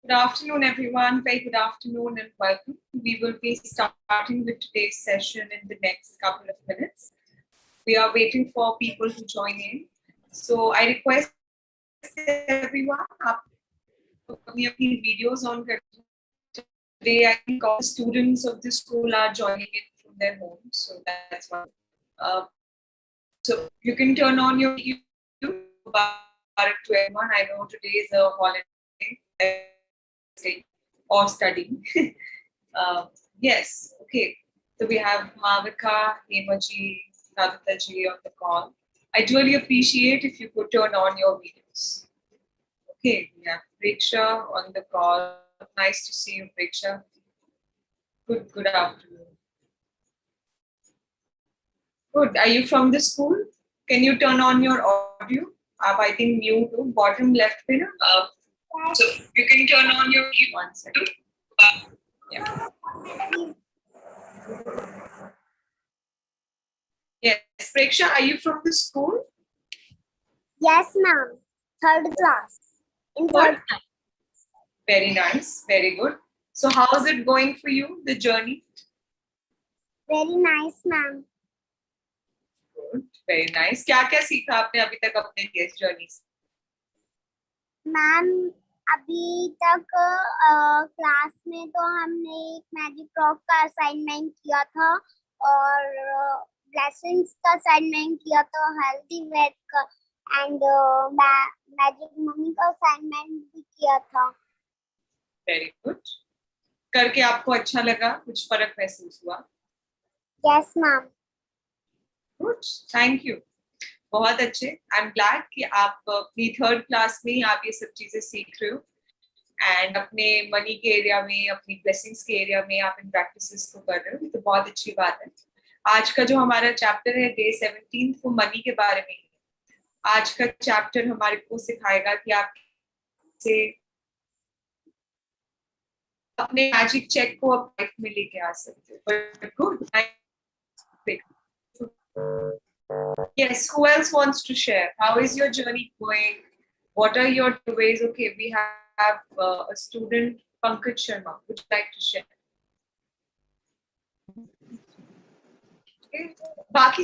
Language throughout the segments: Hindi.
Good afternoon, everyone. Very good afternoon and welcome. We will be starting with today's session in the next couple of minutes. We are waiting for people to join in. So I request everyone, अपनी videos on today. I think all the students of this school are joining in from their homes, so that's why. So you can turn on your video to everyone. I know today is a holiday or studying. Yes, okay. So we have Mavika, Hemaji, Kavitaji on the call. I'd really appreciate if you could turn on your videos. Okay, we have Preksha on the call. Nice to see you, Preksha. Good afternoon. Good. Are you from the school? Can you turn on your audio? I think mute to bottom left pinner. So you can turn on your one second. Yeah. Yes, Preksha, are you from the school? Yes, ma'am. Third class. In third class. Very nice. Very good. So how is it going for you, the journey? Very nice, ma'am. Good. Very nice. क्या-क्या सीखा आपने अभी तक अपने इस जर्नी से? मैम अभी तक क्लास में तो हमने एक मैजिक रॉक का असाइनमेंट किया था और ब्लेसिंग्स का असाइनमेंट किया था, हेल्दी वेट का एंड मैजिक मनी का असाइनमेंट भी किया था. Very good. करके आपको अच्छा लगा? कुछ फर्क महसूस हुआ? Yes ma'am. Good, thank you. बहुत अच्छे. आई एम ग्लैड कि आप अपनी थर्ड क्लास में आप ये सब चीजें सीख रहे हो एंड अपने मनी के एरिया में, अपनी ब्लेसिंग्स के एरिया में आप इन प्रैक्टिसेस को कर रहे हो. तो बहुत अच्छी बात है. आज का जो हमारा चैप्टर है डे 17 वो मनी के बारे में है. आज का चैप्टर हमारे को सिखाएगा कि आप से अपने मैजिक चेक को आप लाइफ में लेके आ सकते हो. Good. Yes, who else wants to share? How is your journey going? What are your ways? Okay, we have a student, Pankaj Sharma. Would you like to share? Okay. बाकी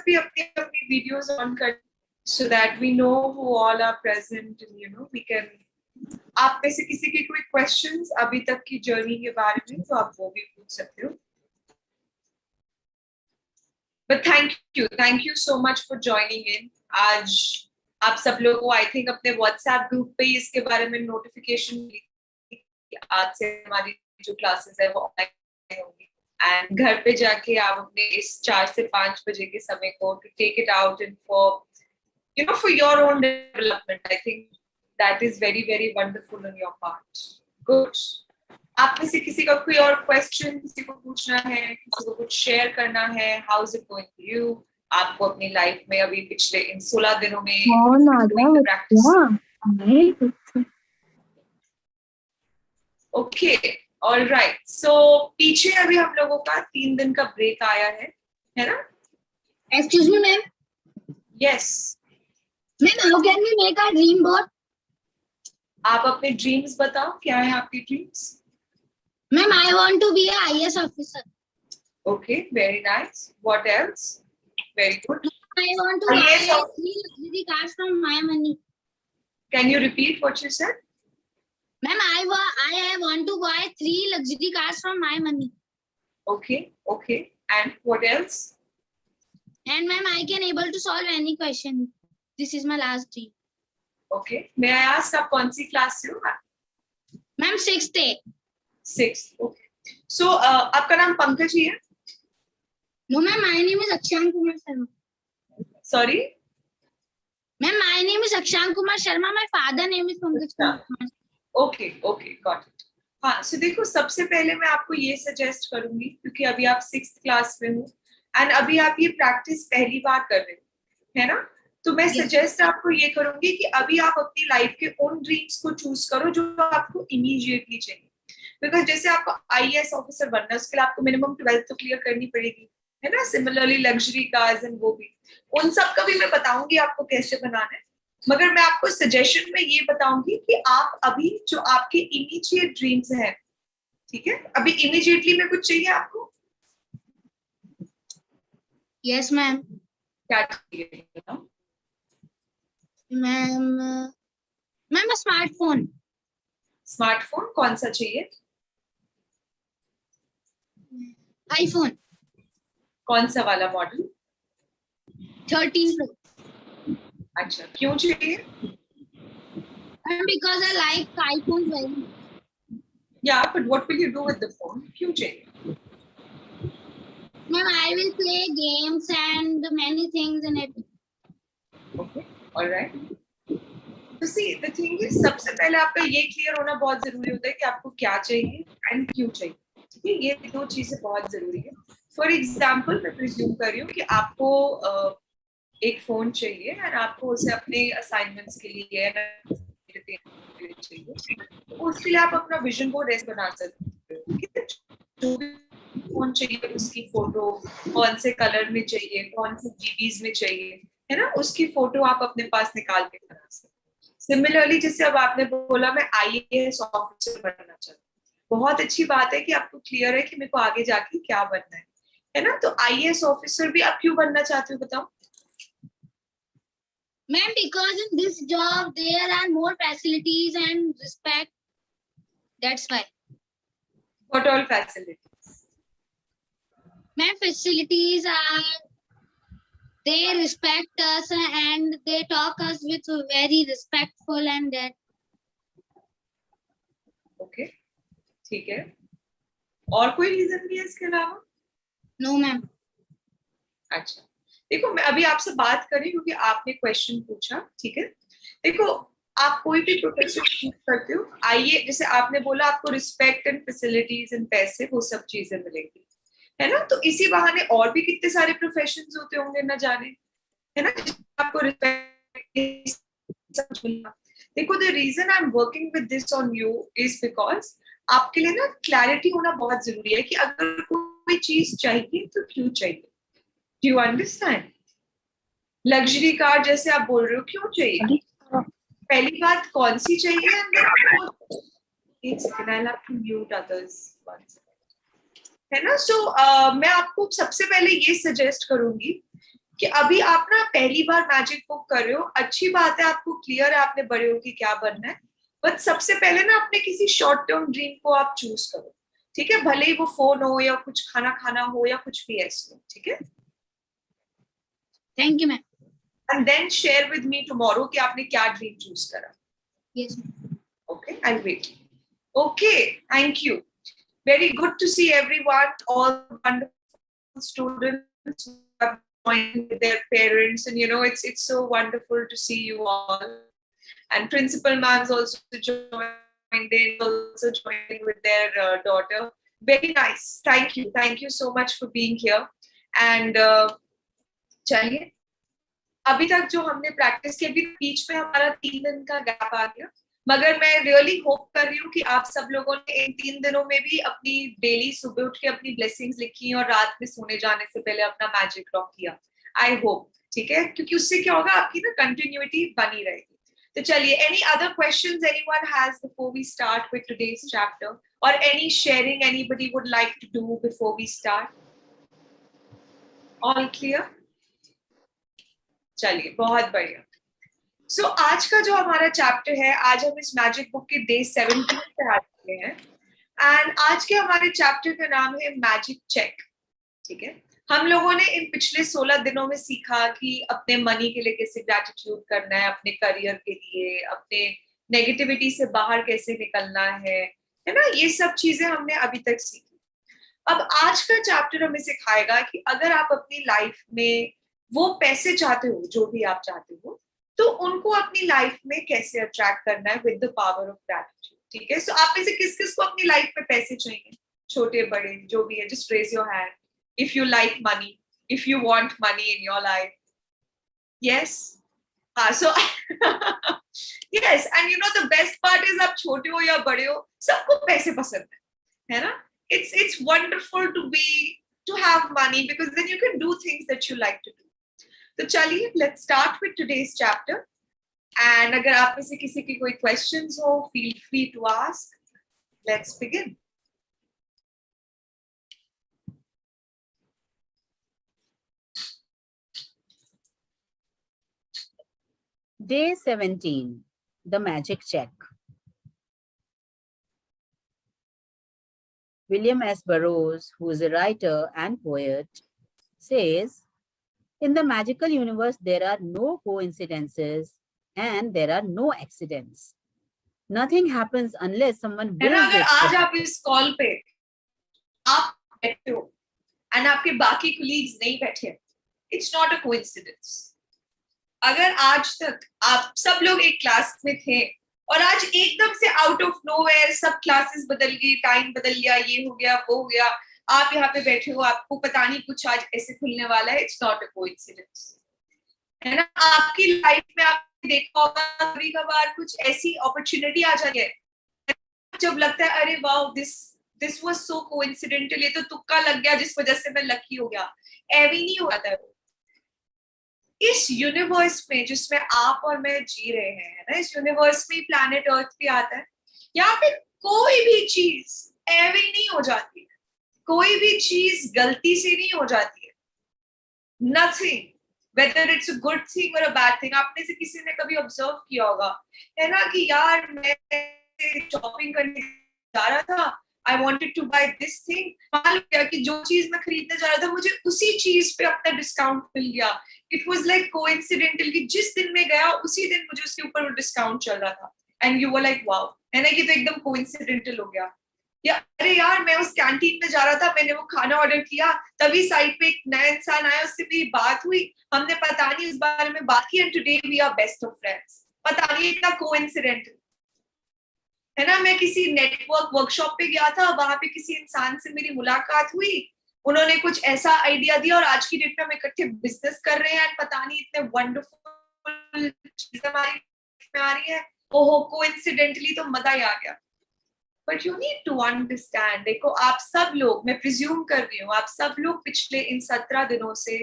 भी अपनी videos on कर so that we know who all are present and we can. आप में से किसी के कोई questions अभी तक की journey के बारे में तो आप वो भी पूछ सकते हो. But thank you so much for joining in. आज आप सब लोगों को I think अपने WhatsApp ग्रुप पे इसके बारे में नोटिफिकेशन आज से हमारी जो क्लासेस है वो ऑनलाइन होंगी एंड घर पे जाके आप अपने इस 4 से 5 बजे के समय को to take it out and for your own development. I think that is very very wonderful on your part. Good. आप में से किसी का कोई और क्वेश्चन किसी को पूछना है, किसी को कुछ शेयर करना है? How is it going for you? आपको अपनी लाइफ में अभी पिछले इन 16 दिनों में प्रैक्टिस. Okay, alright. सो पीछे अभी हम लोगों का 3 दिन का ब्रेक आया है ना? Excuse me ma'am. Yes ma'am, how can we make a dream board? आप अपने ड्रीम्स बताओ. क्या है आपकी dreams? Ma'am, I want to be a IAS officer. Okay, very nice. What else? Very good. I want to buy 3 luxury cars from my money. Can you repeat what you said? Ma'am, I want to buy 3 luxury cars from my money. Okay. And what else? And ma'am, I can able to solve any question. This is my last dream. Okay. May I ask आप कौन सी क्लास से हो? Ma'am, 6th A. 6th. Okay. So आपका नाम पंकज ही है? No, ma'am. My name is Akshan Kumar Sharma. Sorry? Ma'am, my name is Akshan Kumar Sharma. My father name is Pankaj Kumar. Okay, got it. हाँ, so देखो सबसे पहले मैं आपको ये सजेस्ट करूंगी क्योंकि अभी आप 6th क्लास में हो एंड अभी आप ये प्रैक्टिस पहली बार कर रहे हो, है ना? तो मैं सजेस्ट आपको ये करूंगी कि अभी आप अपनी लाइफ के उन ड्रीम्स को चूज करो जो आपको इमीडिएटली चाहिए. बिकॉज जैसे आपको IAS ऑफिसर बनना है उसके लिए आपको मिनिमम 12th तो क्लियर करनी पड़ेगी, है ना? सिमिलरली लग्जरी कार्स एंड वो भी, उन सब का भी मैं बताऊंगी आपको कैसे बनाना है. मगर मैं आपको सजेशन में ये बताऊंगी कि आप अभी जो आपके इमीडिएट ड्रीम्स हैं, ठीक है, अभी इमीडिएटली में कुछ चाहिए आपको? Yes ma'am. क्या चाहिए बताओ? Ma'am ma'am smartphone. स्मार्टफोन कौन सा चाहिए? आईफोन कौन सा वाला मॉडल? 13 Pro। अच्छा, क्यों चाहिए? Because I like iPhone very much. Yeah, but what will you do with the phone? क्यों चाहिए? Ma'am, I will play games and many things in it. Okay, all right. तो see, the thing is, सबसे पहले आपका ये क्लियर होना बहुत जरूरी होता है कि आपको क्या चाहिए एंड क्यों चाहिए। ठीक है, ये दो चीजें बहुत जरूरी है। फॉर एग्जाम्पल मैं प्रिज्यूम कर रही हूँ कि आपको एक फोन चाहिए और आपको उसे अपने असाइनमेंट्स के लिए चाहिए, तो उसके लिए आप अपना विजन बोर्ड ऐसे बना सकते हो कि जो भी फोन चाहिए उसकी फोटो कौन से कलर में चाहिए, कौन से जीबीज में चाहिए, है ना, उसकी फोटो आप अपने पास निकाल के बना सकते। सिमिलरली जैसे अब आपने बोला मैं आईएएस ऑफिसर बनना चाहती हूँ, बहुत अच्छी बात है कि आपको क्लियर है कि मेरे को आगे जाके क्या बनना है ना। तो आईएएस ऑफिसर भी आप क्यों बनना चाहते हो बताओ? Ma'am, because in this job there are more facilities and respect. That's why. What all facilities? Ma'am, facilities are they respect us and they talk us with very respectful and that. Okay, ठीक है। और कोई रीजन भी है इसके अलावा? No, ma'am. अच्छा, देखो मैं अभी आपसे बात करी क्योंकि आपने क्वेश्चन पूछा, ठीक है। देखो आप कोई भी प्रोफेशन चूज करते हो, आइए जैसे आपने बोला आपको रिस्पेक्ट एंड फैसिलिटीज एंड पैसे वो सब चीजें मिलेंगी, है ना। तो इसी बहाने और भी कितने सारे प्रोफेशंस होते होंगे न जाने, है ना, आपको रिस्पेक्ट। देखो the reason I am working with this on you is because आपके लिए ना क्लैरिटी होना बहुत जरूरी है कि अगर कोई चीज चाहिए तो क्यों चाहिए। Do you understand? Luxury car जैसे आप बोल रहे हो, क्यों चाहिए? पहली बात कौन सी चाहिए, एक second I have to mute others, है ना। सो मैं आपको सबसे पहले ये सजेस्ट करूंगी कि अभी आप ना पहली बार मैजिक बुक कर रहे हो, अच्छी बात है, आपको क्लियर है आपने बड़े हो कि क्या बनना है, बट सबसे पहले ना अपने किसी शॉर्ट टर्म ड्रीम को आप चूज करो, ठीक है, भले ही वो फोन हो या कुछ खाना खाना हो या कुछ भी ऐसे हो, ठीक है। Thank you, ma'am. And then share with me tomorrow कि आपने क्या ड्रीम चूज करा। Yes, ma'am. Okay, I'll wait. Okay, thank you. Very good to see everyone, all wonderful students who have joined with their parents, and you know it's so wonderful to see you all. And principal ma'am's also joined in, also joining with their daughter. Very nice. Thank you so much for being here. And चलिए अभी तक जो हमने प्रैक्टिस की, अभी बीच में हमारा 3 दिन का गैप आ गया, मगर मैं रियली होप कर रही हूँ कि आप सब लोगों ने इन 3 दिनों में भी अपनी डेली सुबह उठ के अपनी ब्लेसिंग्स लिखी और रात में सोने जाने से पहले अपना मैजिक ड्रॉ किया। आई होप, ठीक है, क्योंकि उससे क्या होगा आपकी ना कंटिन्यूटी बनी रहेगी। तो चलिए, any other questions anyone has before we start with today's chapter, और any sharing anybody would like to do before we start? All clear? चलिए, बहुत बढ़िया। सो आज का जो हमारा चैप्टर है, आज हम इस मैजिक बुक के डे 17 पे आ चुके हैं, एंड आज के हमारे चैप्टर का नाम है मैजिक चेक, ठीक है। हम लोगों ने इन पिछले 16 दिनों में सीखा कि अपने मनी के लिए कैसे ग्रैटिट्यूड करना है, अपने करियर के लिए, अपने नेगेटिविटी से बाहर कैसे निकलना है ना, ये सब चीजें हमने अभी तक सीखी। अब आज का चैप्टर हमें सिखाएगा कि अगर आप अपनी लाइफ में वो पैसे चाहते हो जो भी आप चाहते हो, तो उनको अपनी लाइफ में कैसे अट्रैक्ट करना है with the power of gratitude, ठीक है। सो आप में से किस किस को अपनी लाइफ में पैसे चाहिए, छोटे बड़े जो भी है, just raise your hand if you like money, if you want money in your life. Yes, हाँ, so yes, and you know the best part is आप छोटे हो या बड़े हो, सबको पैसे पसंद है ना। It's wonderful to have money because then you can do things that you like to do. So chaliye, let's start with today's chapter. And अगर आप में से किसी की कोई क्वेश्चंस हो, feel free to ask. Let's begin. Day 17, the magic check. William S. Burroughs, who is a writer and poet, says, in the magical universe, there are no coincidences and there are no accidents. Nothing happens unless someone है ना, wills अगर it. आज आप इस कॉल पे आप बैठे हो एंड आपके बाकी कोलीग्स नहीं बैठे, इट्स नॉट अ कोइंसिडेंस. अगर आज तक आप सब लोग एक क्लास में थे और आज एकदम से आउट ऑफ नोवेयर सब क्लासेस बदल गई, टाइम बदल गया, ये हो गया, वो हो गया, आप यहाँ पे बैठे हो, आपको पता नहीं कुछ आज ऐसे खुलने वाला है, इट्स नॉट अ कोइंसिडेंस. है ना, आपकी लाइफ में आपने देखा होगा कभी कभार कुछ ऐसी अपॉर्चुनिटी आ जाती है जब लगता है अरे wow, this was so coincidental, ये तो तुक्का लग गया जिस वजह से मैं लकी हो गया. एवी नहीं हुआ था. इस यूनिवर्स में जिसमें आप और मैं जी रहे हैं, है ना, इस यूनिवर्स में प्लैनेट अर्थ भी आता है. यहाँ पे कोई भी चीज एवी नहीं हो जाती है, कोई भी चीज गलती से नहीं हो जाती है. Nothing, whether it's a good thing or a bad thing. आपने से किसी ने कभी ऑब्जर्व किया होगा, है ना, कि यार मैं शॉपिंग करने जा रहा था, I wanted to buy this thing, मालूम क्या कि जो चीज मैं खरीदने जा रहा था मुझे उसी चीज पे अपना डिस्काउंट मिल गया. इट वाज लाइक कोइंसिडेंटल कि जिस दिन मैं गया उसी दिन मुझे उसके ऊपर डिस्काउंट चल रहा था. And you were like wow, है ना, कि तो एकदम कोइंसिडेंटल हो गया. या अरे यार मैं उस कैंटीन में जा रहा था, मैंने वो खाना ऑर्डर किया, तभी साइड पे एक नया इंसान आया, उससे मेरी बात हुई, हमने पता नहीं उस बारे में बात की, and today we are best of friends. पता नहीं इतना कोइंसिडेंटल, है ना. मैं किसी नेटवर्क वर्कशॉप पे गया था, वहां पे किसी इंसान से मेरी मुलाकात हुई, उन्होंने कुछ ऐसा आइडिया दिया और आज की डेट में हम इकट्ठे बिजनेस कर रहे हैं. पता नहीं इतने वंडरफुल चीजें हमारी लाइफ में आ रही है. ओहो, कोइंसिडेंटली तो मजा ही आ गया. But you need to understand. देखो आप सब लोग, मैं प्रिज्यूम कर रही हूँ, आप सब लोग पिछले इन 17 दिनों से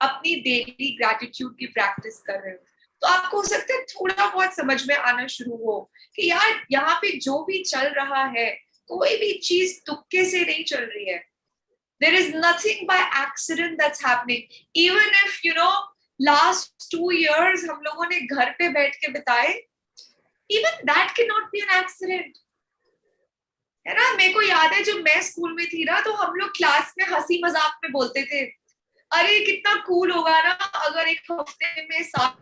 अपनी डेली ग्रैटिट्यूड की प्रैक्टिस कर रहे हो. तो आपको हो सकता है थोड़ा बहुत समझ में आना शुरू हो कि यार यहाँ पे जो भी चल रहा है, कोई भी चीज तुक्के से नहीं चल रही है. There is nothing by accident that's happening. Even if, you know, last 2 years हम लोगों ने घर पे बैठ के बिताए, even that cannot be an accident. है ना, मेरे को याद है जब मैं स्कूल में थी ना, तो हम लोग क्लास में हंसी मजाक में बोलते थे, अरे कितना कूल होगा ना अगर एक हफ्ते में 7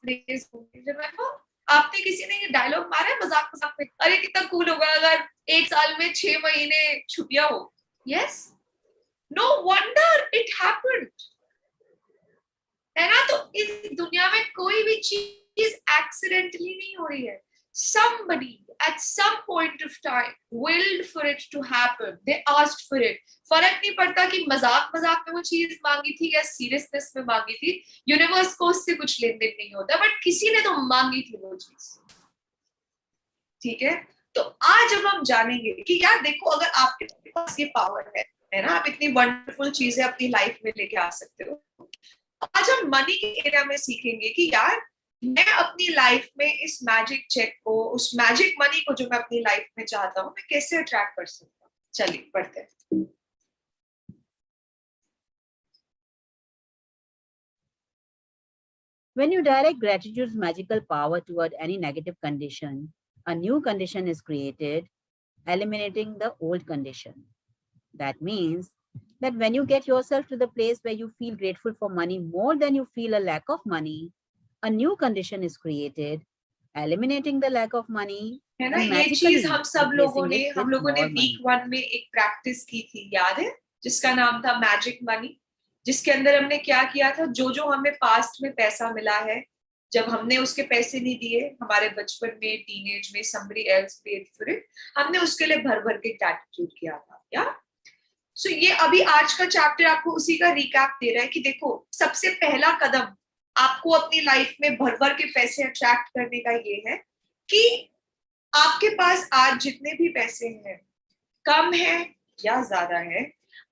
डेज होंगे. जब मैं को आपने किसी ने ये डायलॉग मारा है मजाक मजाक में, अरे कितना कूल होगा अगर एक साल में 6 महीने छुट्टियां हो. Yes, no wonder it happened. है ना, तो इस दुनिया में कोई भी चीज एक्सीडेंटली नहीं हो रही है. Somebody at some point of time willed for it to happen. They asked for it. फर्क नहीं पड़ता कि मजाक मजाक में वो चीज मांगी थी या सीरियसनेस में मांगी थी, यूनिवर्स को उससे कुछ लेन देन नहीं होता, बट किसी ने तो मांगी थी वो चीज. ठीक है, तो आज अब हम जानेंगे कि यार देखो, अगर आपके पास ये पावर है ना, आप इतनी वंडरफुल चीजें अपनी लाइफ में लेके आ सकते हो. आज हम मनी के एरिया में सीखेंगे कि यार मैं अपनी लाइफ में इस मैजिक चेक को, उस मैजिक मनी को जो मैं अपनी लाइफ में चाहता हूँ, मैं कैसे अट्रैक्ट कर सकता हूँ. चलिए पढ़ते हैं. When you direct gratitude's magical power toward any negative condition, a new condition is created, eliminating the old condition. That means that when you get yourself to the place where you feel grateful for money more than you feel a lack of money, a new condition is created, eliminating the lack of money. है ना, ये चीज हम सब लोगों ने वीक 1 में एक प्रैक्टिस की थी, याद है, जिसका नाम था मैजिक मनी, जिसके अंदर हमने क्या किया था, जो जो हमें पास्ट में पैसा मिला है, जब हमने उसके पैसे नहीं दिए हमारे बचपन में, टीनेज में, somebody else paid for it, हमने उसके लिए भर भर के ग्रैटिट्यूड किया था. या सो ये अभी आज का चैप्टर आपको उसी का रिकैप दे रहा है कि देखो, सबसे पहला कदम आपको अपनी लाइफ में भर भर के पैसे अट्रैक्ट करने का ये है कि आपके पास आज जितने भी पैसे हैं, कम है या ज्यादा है,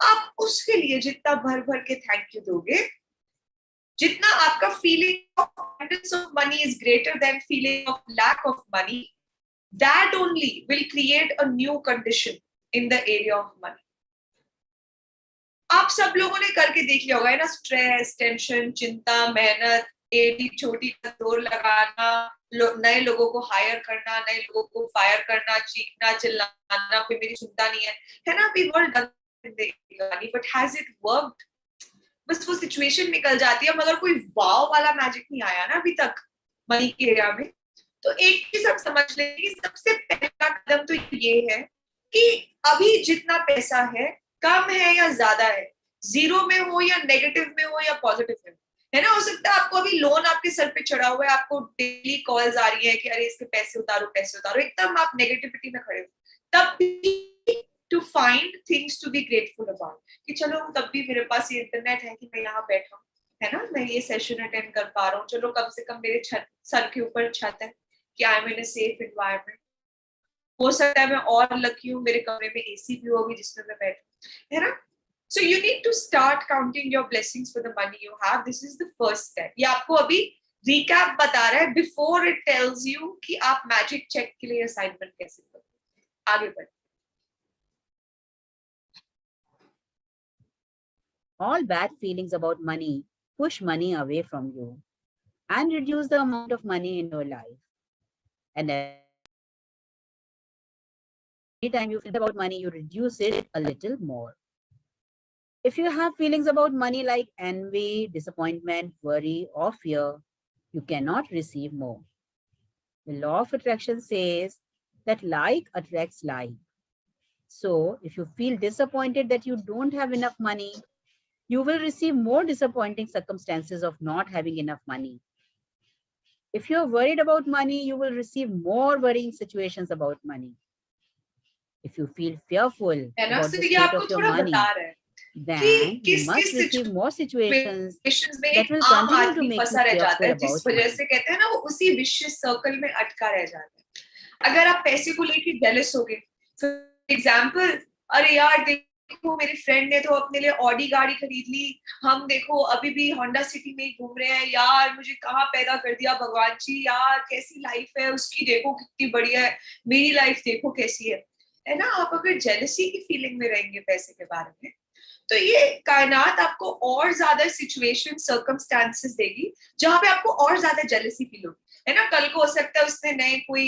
आप उसके लिए जितना भर भर के थैंक यू दोगे, जितना आपका feeling of abundance of money is greater than feeling of lack of money, that only will create a new condition in the area of money. आप सब लोगों ने करके देख लिया होगा है ना, स्ट्रेस, टेंशन, चिंता, मेहनत, एडी छोटी का जोर लगाना, नए लोगों को हायर करना, नए लोगों को फायर करना, चीखना, चिल्लाना, कोई मेरी सुनता नहीं है ना, we all done it, but has it worked? बस वो सिचुएशन निकल जाती है मगर कोई वाव वाला मैजिक नहीं आया ना अभी तक मनी के एरिया में। तो एक चीज आप समझ लें कि सबसे पहला कदम तो ये है कि अभी जितना पैसा है, कम है या ज्यादा है, जीरो में हो या नेगेटिव में हो या पॉजिटिव में हो, है ना। हो सकता है आपको अभी लोन आपके सर पे चढ़ा हुआ है, आपको डेली कॉल्स आ रही है कि अरे इसके पैसे उतारो पैसे उतारो, एकदम आप नेगेटिविटी में खड़े हो, तब भी to find things to be grateful about, कि चलो तब भी मेरे पास ये इंटरनेट है कि मैं यहाँ बैठा हूँ, है ना, मैं ये सेशन अटेंड कर पा रहा हूँ, चलो कम से कम मेरे सर के ऊपर छत है, कि I am in a safe environment. हो सकता है मैं और लकी हूँ, मेरे कमरे में एसी भी होगी जिसमें मैं बैठूं, है ना। So you need to start counting your blessings for the money you have. This is the first step. ये आपको अभी recap बता रहा है before it tells you कि आप magic check के लिए assignment कैसे करोगे। आगे बढ़। All bad feelings about money push money away from you and reduce the amount of money in your life. And every time you feel about money, you reduce it a little more. If you have feelings about money like envy, disappointment, worry, or fear, you cannot receive more. The law of attraction says that like attracts like. So, if you feel disappointed that you don't have enough money, you will receive more disappointing circumstances of not having enough money. If you're worried about money, you will receive more worrying situations about money. If you feel fearful about the state of your money, then you must receive more situations that will continue to make you fearful about money. जैसे कहते हैं ना, वो उसी विशियस सर्कल में अटका रह जाता है। अगर आप पैसे को लेके जेलस हो गए, फॉर एग्जांपल, अरे यार देखो मेरी फ्रेंड ने तो अपने लिए ऑडी गाड़ी खरीद ली, हम देखो अभी भी होंडा सिटी में ही घूम रहे हैं, यार मुझे कहाँ पैदा कर दिया भगवान जी, यार कैसी लाइफ है उसकी, देखो कितनी बढ़िया है, मेरी लाइफ देखो कैसी है ना। आप अगर जेलसी की फीलिंग में रहेंगे पैसे के बारे में, तो ये कायनात आपको और ज्यादा सिचुएशन, सर्कमस्टांसेस देगी जहां पे आपको और ज्यादा जेलसी फील होगी, है ना। कल को हो सकता है उसने नए कोई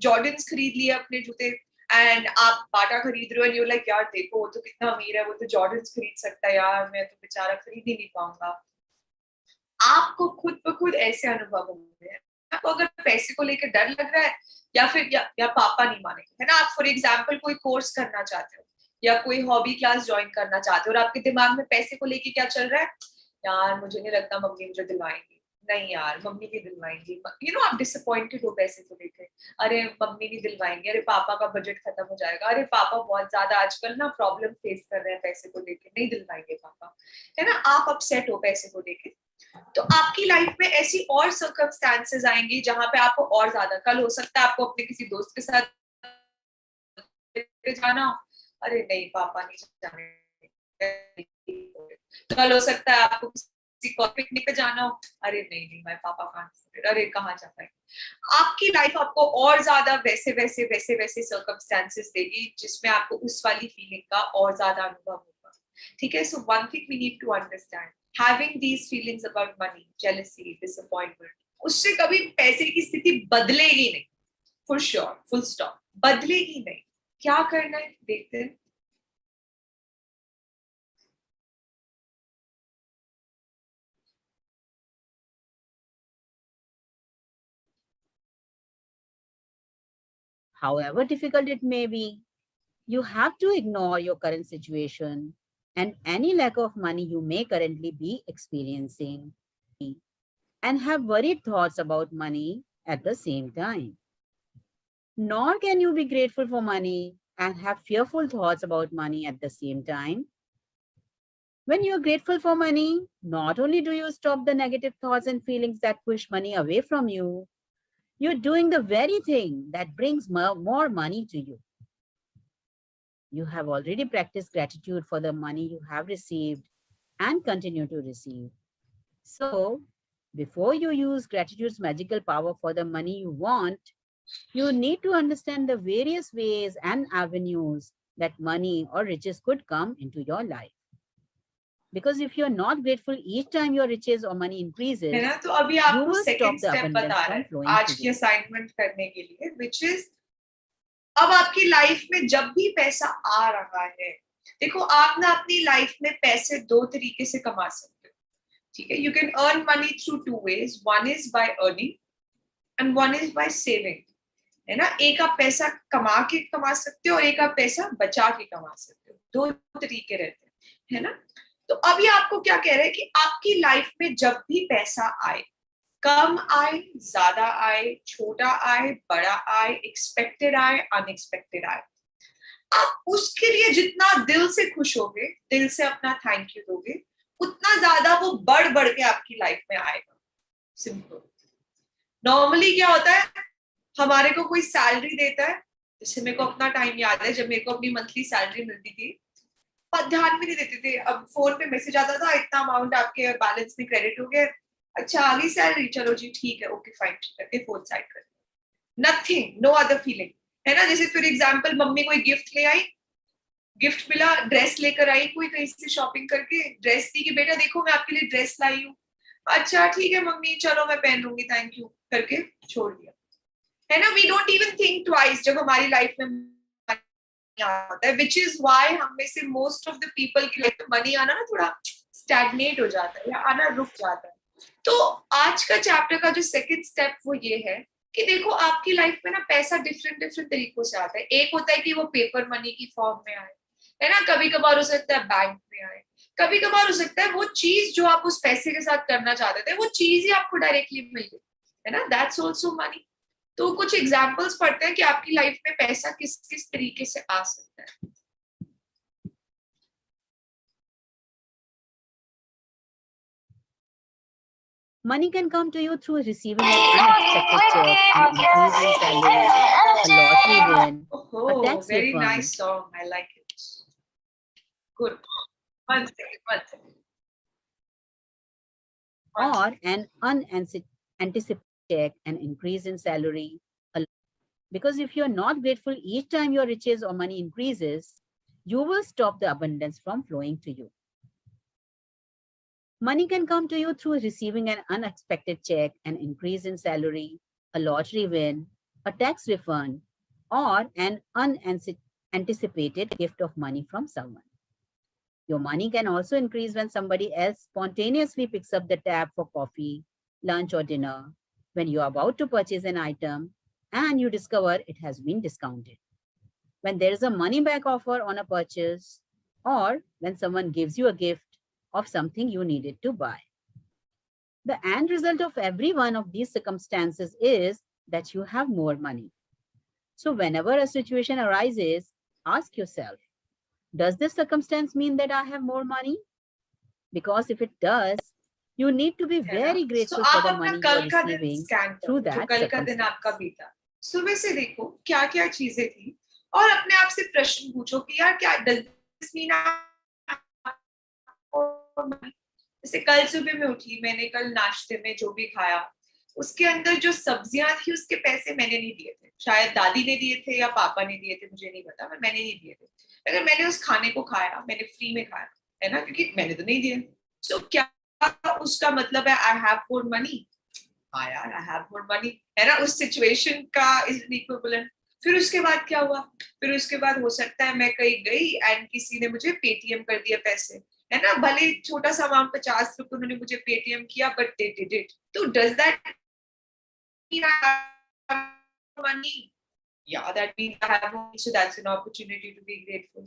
जॉर्डन्स खरीद लिए अपने जूते, एंड आप बाटा खरीद रहे हो, एंड यू लाइक यार देखो वो तो कितना अमीर है, वो तो जॉर्डन्स खरीद सकता है, यार मैं तो बेचारा खरीद ही नहीं पाऊंगा। आपको खुद ब खुद ऐसे अनुभव होंगे। आपको अगर पैसे को लेकर डर लग रहा है, या फिर या पापा नहीं मानेंगे, है ना, आप फॉर एग्जाम्पल कोई कोर्स करना चाहते हो या कोई हॉबी क्लास ज्वाइन करना चाहते हो, और आपके दिमाग में पैसे को लेके क्या चल रहा है, यार मुझे नहीं लगता मम्मी मुझे दिलवाएंगी, नहीं यार मम्मी भी दिलवाएंगी, यू नो, आप डिसअपॉइंटेड हो पैसे को लेके, अरे मम्मी नहीं दिलवाएंगे, अरे पापा का बजट खत्म हो जाएगा, अरे पापा बहुत ज्यादा आजकल ना प्रॉब्लम फेस कर रहे हैं पैसे को लेके, नहीं दिलवाएंगे पापा, है ना। आप अपसेट हो पैसे को लेके, तो आपकी लाइफ में ऐसी और सर्कमस्टांसेस आएंगी जहां पे आपको और ज्यादा, कल हो सकता है आपको अपने किसी दोस्त के साथ जाना, अरे नहीं पापा नहीं जाने, कल हो सकता है आपको किसी को पिकनिक पे जाना हो, अरे नहीं मैं पापा कहाँ, अरे कहाँ जा पाए। आपकी लाइफ आपको और ज्यादा वैसे वैसे वैसे वैसे सर्कमस्टांसेस देगी जिसमें आपको उस वाली फीलिंग का और ज्यादा अनुभव होगा, ठीक है। So one thing we need to understand, having these feelings about money, jealousy, disappointment, उससे कभी पैसे की स्थिति बदलेगी नहीं, for sure, full stop, बदलेगी नहीं। क्या करना है देखते हैं। However difficult it may be, you have to ignore your current situation and any lack of money you may currently be experiencing, and have worried thoughts about money at the same time. Nor can you be grateful for money and have fearful thoughts about money at the same time. When you are grateful for money, not only do you stop the negative thoughts and feelings that push money away from you, you're doing the very thing that brings more money to you. You have already practiced gratitude for the money you have received and continue to receive. So, before you use gratitude's magical power for the money you want, you need to understand the various ways and avenues that money or riches could come into your life. Because if you're not grateful each time your riches or money है increases, ना? तो अभी you आपको will stop second the step abundance बता रहा from है flowing to आज की you. असाइनमेंट करने के लिए, which is अब आपकी लाइफ में जब भी पैसा आ रहा है, देखो आप ना अपनी लाइफ में पैसे दो तरीके से कमा सकते हो, ठीक है? You can earn money through two ways, one is by earning and one is by saving, है ना? एक आप पैसा कमा के कमा सकते हो और एक आप पैसा बचा के कमा सकते हो, दो तरीके रहते हैं, है ना? तो अभी आपको क्या कह रहे हैं कि आपकी लाइफ में जब भी पैसा आए, कम आए, ज्यादा आए, छोटा आए, बड़ा आए, एक्सपेक्टेड आए, अनएक्सपेक्टेड आए, आप उसके लिए जितना दिल से खुश होगे, दिल से अपना थैंक यू दोगे, उतना ज्यादा वो बढ़ बढ़ के आपकी लाइफ में आएगा। सिंपल। नॉर्मली क्या होता है, हमारे को कोई सैलरी देता है, जैसे मेरे को अपना टाइम याद है जब मेरे को अपनी मंथली सैलरी मिलती थी, पर ध्यान भी नहीं देते थे। अब फोन पे मैसेज आता था, इतना अमाउंट आपके बैलेंस में क्रेडिट हो गया, अच्छा आ गई सैलरी, चलो जी ठीक है, ओके फाइन, करके फोन साइड कर, नथिंग, नो अदर फीलिंग, है ना? जैसे फॉर एग्जांपल मम्मी कोई गिफ्ट ले आई, गिफ्ट मिला, ड्रेस लेकर आई, कोई कहीं से शॉपिंग करके ड्रेस दी कि बेटा देखो मैं आपके लिए ड्रेस लाई हूँ, अच्छा ठीक है मम्मी चलो मैं पहन लूंगी, थैंक यू करके छोड़ दिया, है ना? We don't even think twice जब हमारी लाइफ में आता है, विच इज वाई हम में से मोस्ट ऑफ द पीपल की लाइफ में मनी आना ना थोड़ा स्टैग्नेट हो जाता है या आना रुक जाता है। तो आज का चैप्टर का जो सेकंड स्टेप वो ये है कि देखो आपकी लाइफ में ना पैसा डिफरेंट डिफरेंट तरीकों से आता है। एक होता है कि वो पेपर मनी की फॉर्म में आए, है ना? कभी कभार हो सकता है बैंक में आए, कभी कभार हो सकता है वो चीज जो आप उस पैसे के साथ करना चाहते थे वो चीज ही आपको डायरेक्टली मिल गई, है ना? That's also money. तो कुछ एग्जाम्पल्स पढ़ते हैं कि आपकी लाइफ में पैसा किस किस तरीके से आ सकता है। Money can come to you through receiving an unexpected check, an increase in salary, a lottery win, a tax very refund. nice song. I like it. Good. One second. Or an unanticipated check, an increase in salary. Because if you're not grateful each time your riches or money increases, you will stop the abundance from flowing to you. Money can come to you through receiving an unexpected check, an increase in salary, a lottery win, a tax refund, or an unanticipated gift of money from someone. Your money can also increase when somebody else spontaneously picks up the tab for coffee, lunch, or dinner, when you are about to purchase an item and you discover it has been discounted. When there is a money back offer on a purchase, or when someone gives you a gift of something you needed to buy. The end result of every one of these circumstances is that you have more money. So whenever a situation arises, ask yourself, does this circumstance mean that I have more money? Because if it does, you need to be very grateful for the money you are receiving through that कल का दिन आपका बीता, सुबह से देखो क्या क्या चीजें थी और अपने आप से प्रश्न पूछो कि यार क्या does this mean जैसे कल सुबह में उठी, मैंने कल नाश्ते में जो भी खाया उसके अंदर जो सब्जियां थी उसके पैसे मैंने नहीं दिए थे, शायद दादी ने दिए थे या पापा ने दिए थे, मुझे नहीं पता, मैंने नहीं दिए थे। अगर मैंने उस खाने को खाया, मैंने फ्री में खाया, है ना, क्योंकि मैंने तो नहीं दिए। सो क्या उसका मतलब है आई हैव मोर मनी? हाँ यार आई हैव मोर मनी, है ना? उस सिचुएशन का इज इक्विवेलेंट। फिर उसके बाद क्या हुआ? फिर उसके बाद हो सकता है मैं कहीं गई एंड किसी ने मुझे पेटीएम कर दिया पैसे, है ना, भले छोटा सा अमाउंट 50 रुपए उन्होंने मुझे पेटीएम किया, बट दे डिड इट। तो does that mean I have money? Yeah, that means I have money, so that's an opportunity to be grateful.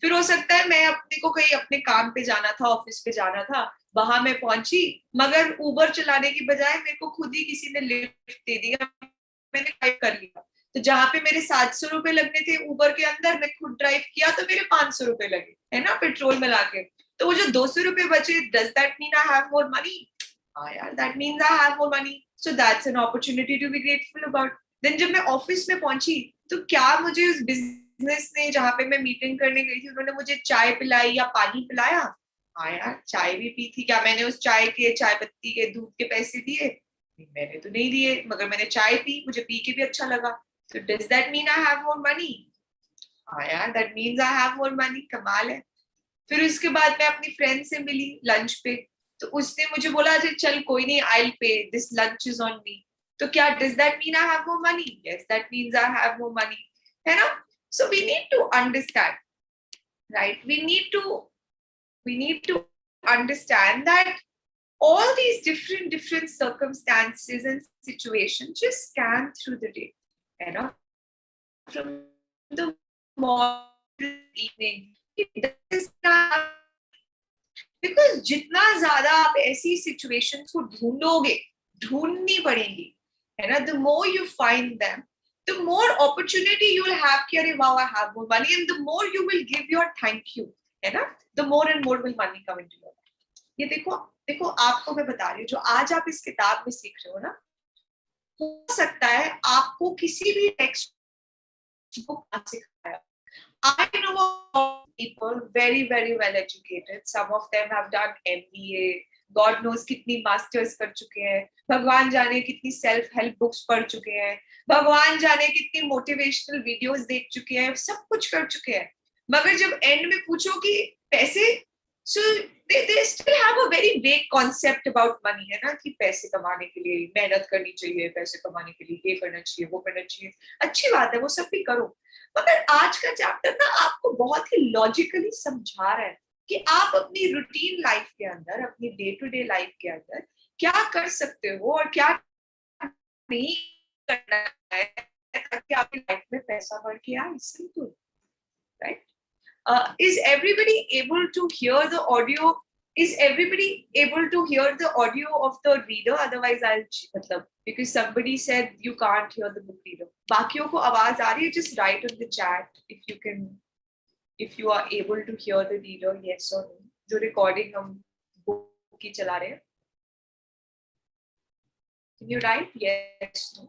फिर हो सकता है मैं अपने को कहीं अपने काम पे जाना था, ऑफिस पे जाना था, वहां मैं पहुंची, मगर उबर चलाने की बजाय मेरे को खुद ही किसी ने लिफ्ट दे दिया, मैंने ड्राइव कर लिया। तो जहाँ पे मेरे 700 रुपए लगने थे उबर के अंदर, मैं खुद ड्राइव किया तो मेरे 500 रुपए लगे, है ना, पेट्रोल मिला के। तो वो जो 200 रुपए बचे, does that mean I have more money? हाँ यार, that means I have more money, so that's an opportunity to be grateful about. Then जब मैं ऑफिस में पहुंची तो क्या मुझे उस बिजनेस ने जहाँ पे मैं मीटिंग करने गई थी उन्होंने मुझे चाय पिलाई या पानी पिलाया? हाँ यार, चाय भी पी थी, क्या मैंने उस चाय के, चाय पत्ती के, दूध के पैसे दिए? मैंने तो नहीं दिए, मगर मैंने चाय पी, मुझे पी के भी अच्छा लगा। तो does that mean I have more money? हाँ यार, that means I have more money. कमाल है। फिर उसके बाद मैं अपनी फ्रेंड से मिली लंच पे, तो उसने मुझे बोला अच्छा चल कोई नहीं, I will pay, this lunch is on me. तो क्या does that mean I have more money? Yes, that means I have more money, है ना? So we need to understand, right? We need to understand that all these different circumstances and situations just scan through the day, you know, from the morning to the evening. It does not, because जितना ज्यादा आप ऐसी situations को ढूंढोगे, ढूंढनी पड़ेंगी, है ना? The more you find them, the more opportunity you will have कि अरे wow, I have more money, and the more you will give your thank you, है ना? The more and more will money come into your life. ये देखो, देखो आपको मैं बता रही हूँ, जो आज आप इस किताब में सीख रहे हो ना, हो सकता है आपको किसी भी टेक्स्ट बुक ना सिखाया। I know people very well educated. Some of them have done MBA. God knows कितनी मास्टर्स कर चुके हैं, भगवान जाने कितनी सेल्फ हेल्प बुक्स पढ़ चुके हैं, भगवान जाने कितनी मोटिवेशनल वीडियोस देख चुके हैं, सब कुछ कर चुके हैं। मगर जब एंड में पूछो कि पैसे, so they still have a very vague concept about money, है ना? कि पैसे कमाने के लिए मेहनत करनी चाहिए, पैसे कमाने के लिए ये करना चाहिए, वो करना चाहिए। अच्छी बात है, वो सब भी करो, मगर आज का चैप्टर ना आपको बहुत ही लॉजिकली समझा रहा है कि आप अपनी रूटीन लाइफ के अंदर, अपनी डे टू डे लाइफ के अंदर क्या कर सकते हो और क्या नहीं करना है ताकि आपकी लाइफ में पैसा बढ़ के आए। Simple, right? Is everybody able to hear the audio? Is everybody able to hear the audio of the reader? Otherwise, मतलब because somebody said you can't hear the book reader. बाकियों को आवाज आ रही है? Just write in the chat if you can, if you are able to hear the reader, yes or no. जो recording हम book की चला रहे हैं. Can you write yes, no?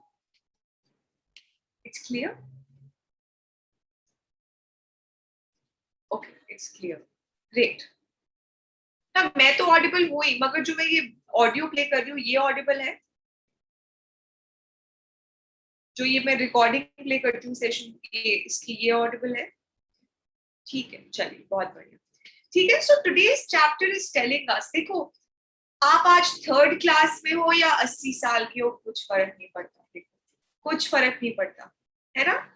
It's clear. Okay, it's clear. Great. ना मैं तो ऑडिबल हूँ ही, मगर जो मैं ये ऑडियो प्ले कर रही हूँ, ये ऑडिबल है? जो ये मैं रिकॉर्डिंग प्ले करती हूँ सेशन, ये इसकी ये ऑडिबल है? ठीक है, चलिए, बहुत बढ़िया। ठीक है, so today's chapter is telling us, देखो आप आज 3rd क्लास में हो या 80 साल के हो, कुछ फर्क नहीं पड़ता, देखो कुछ फर्क नहीं पड़ता, है ना?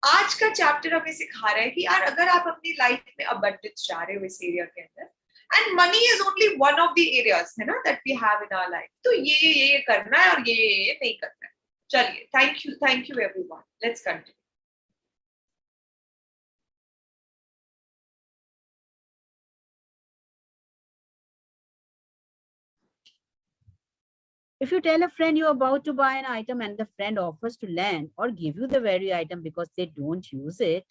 आज का चैप्टर हमें सिखा रहा है कि यार अगर आप अपनी लाइफ में अबंडेंस चाह रहे हो इस एरिया के अंदर, and money is only one of the areas, है ना, that we have in our life, तो ये करना है और ये नहीं करना है। चलिए, thank you everyone, let's continue. If you tell a friend you're about to buy an item and the friend offers to lend or give you the very item because they don't use it,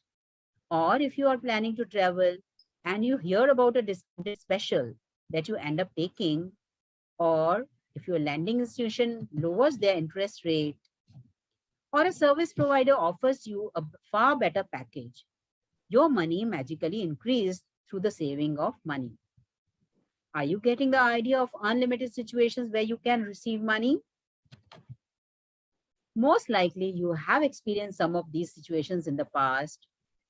or if you are planning to travel and you hear about a discounted special that you end up taking, or if your lending institution lowers their interest rate, or a service provider offers you a far better package, your money magically increased through the saving of money. Are you getting the idea of unlimited situations where you can receive money? Most likely you have experienced some of these situations in the past,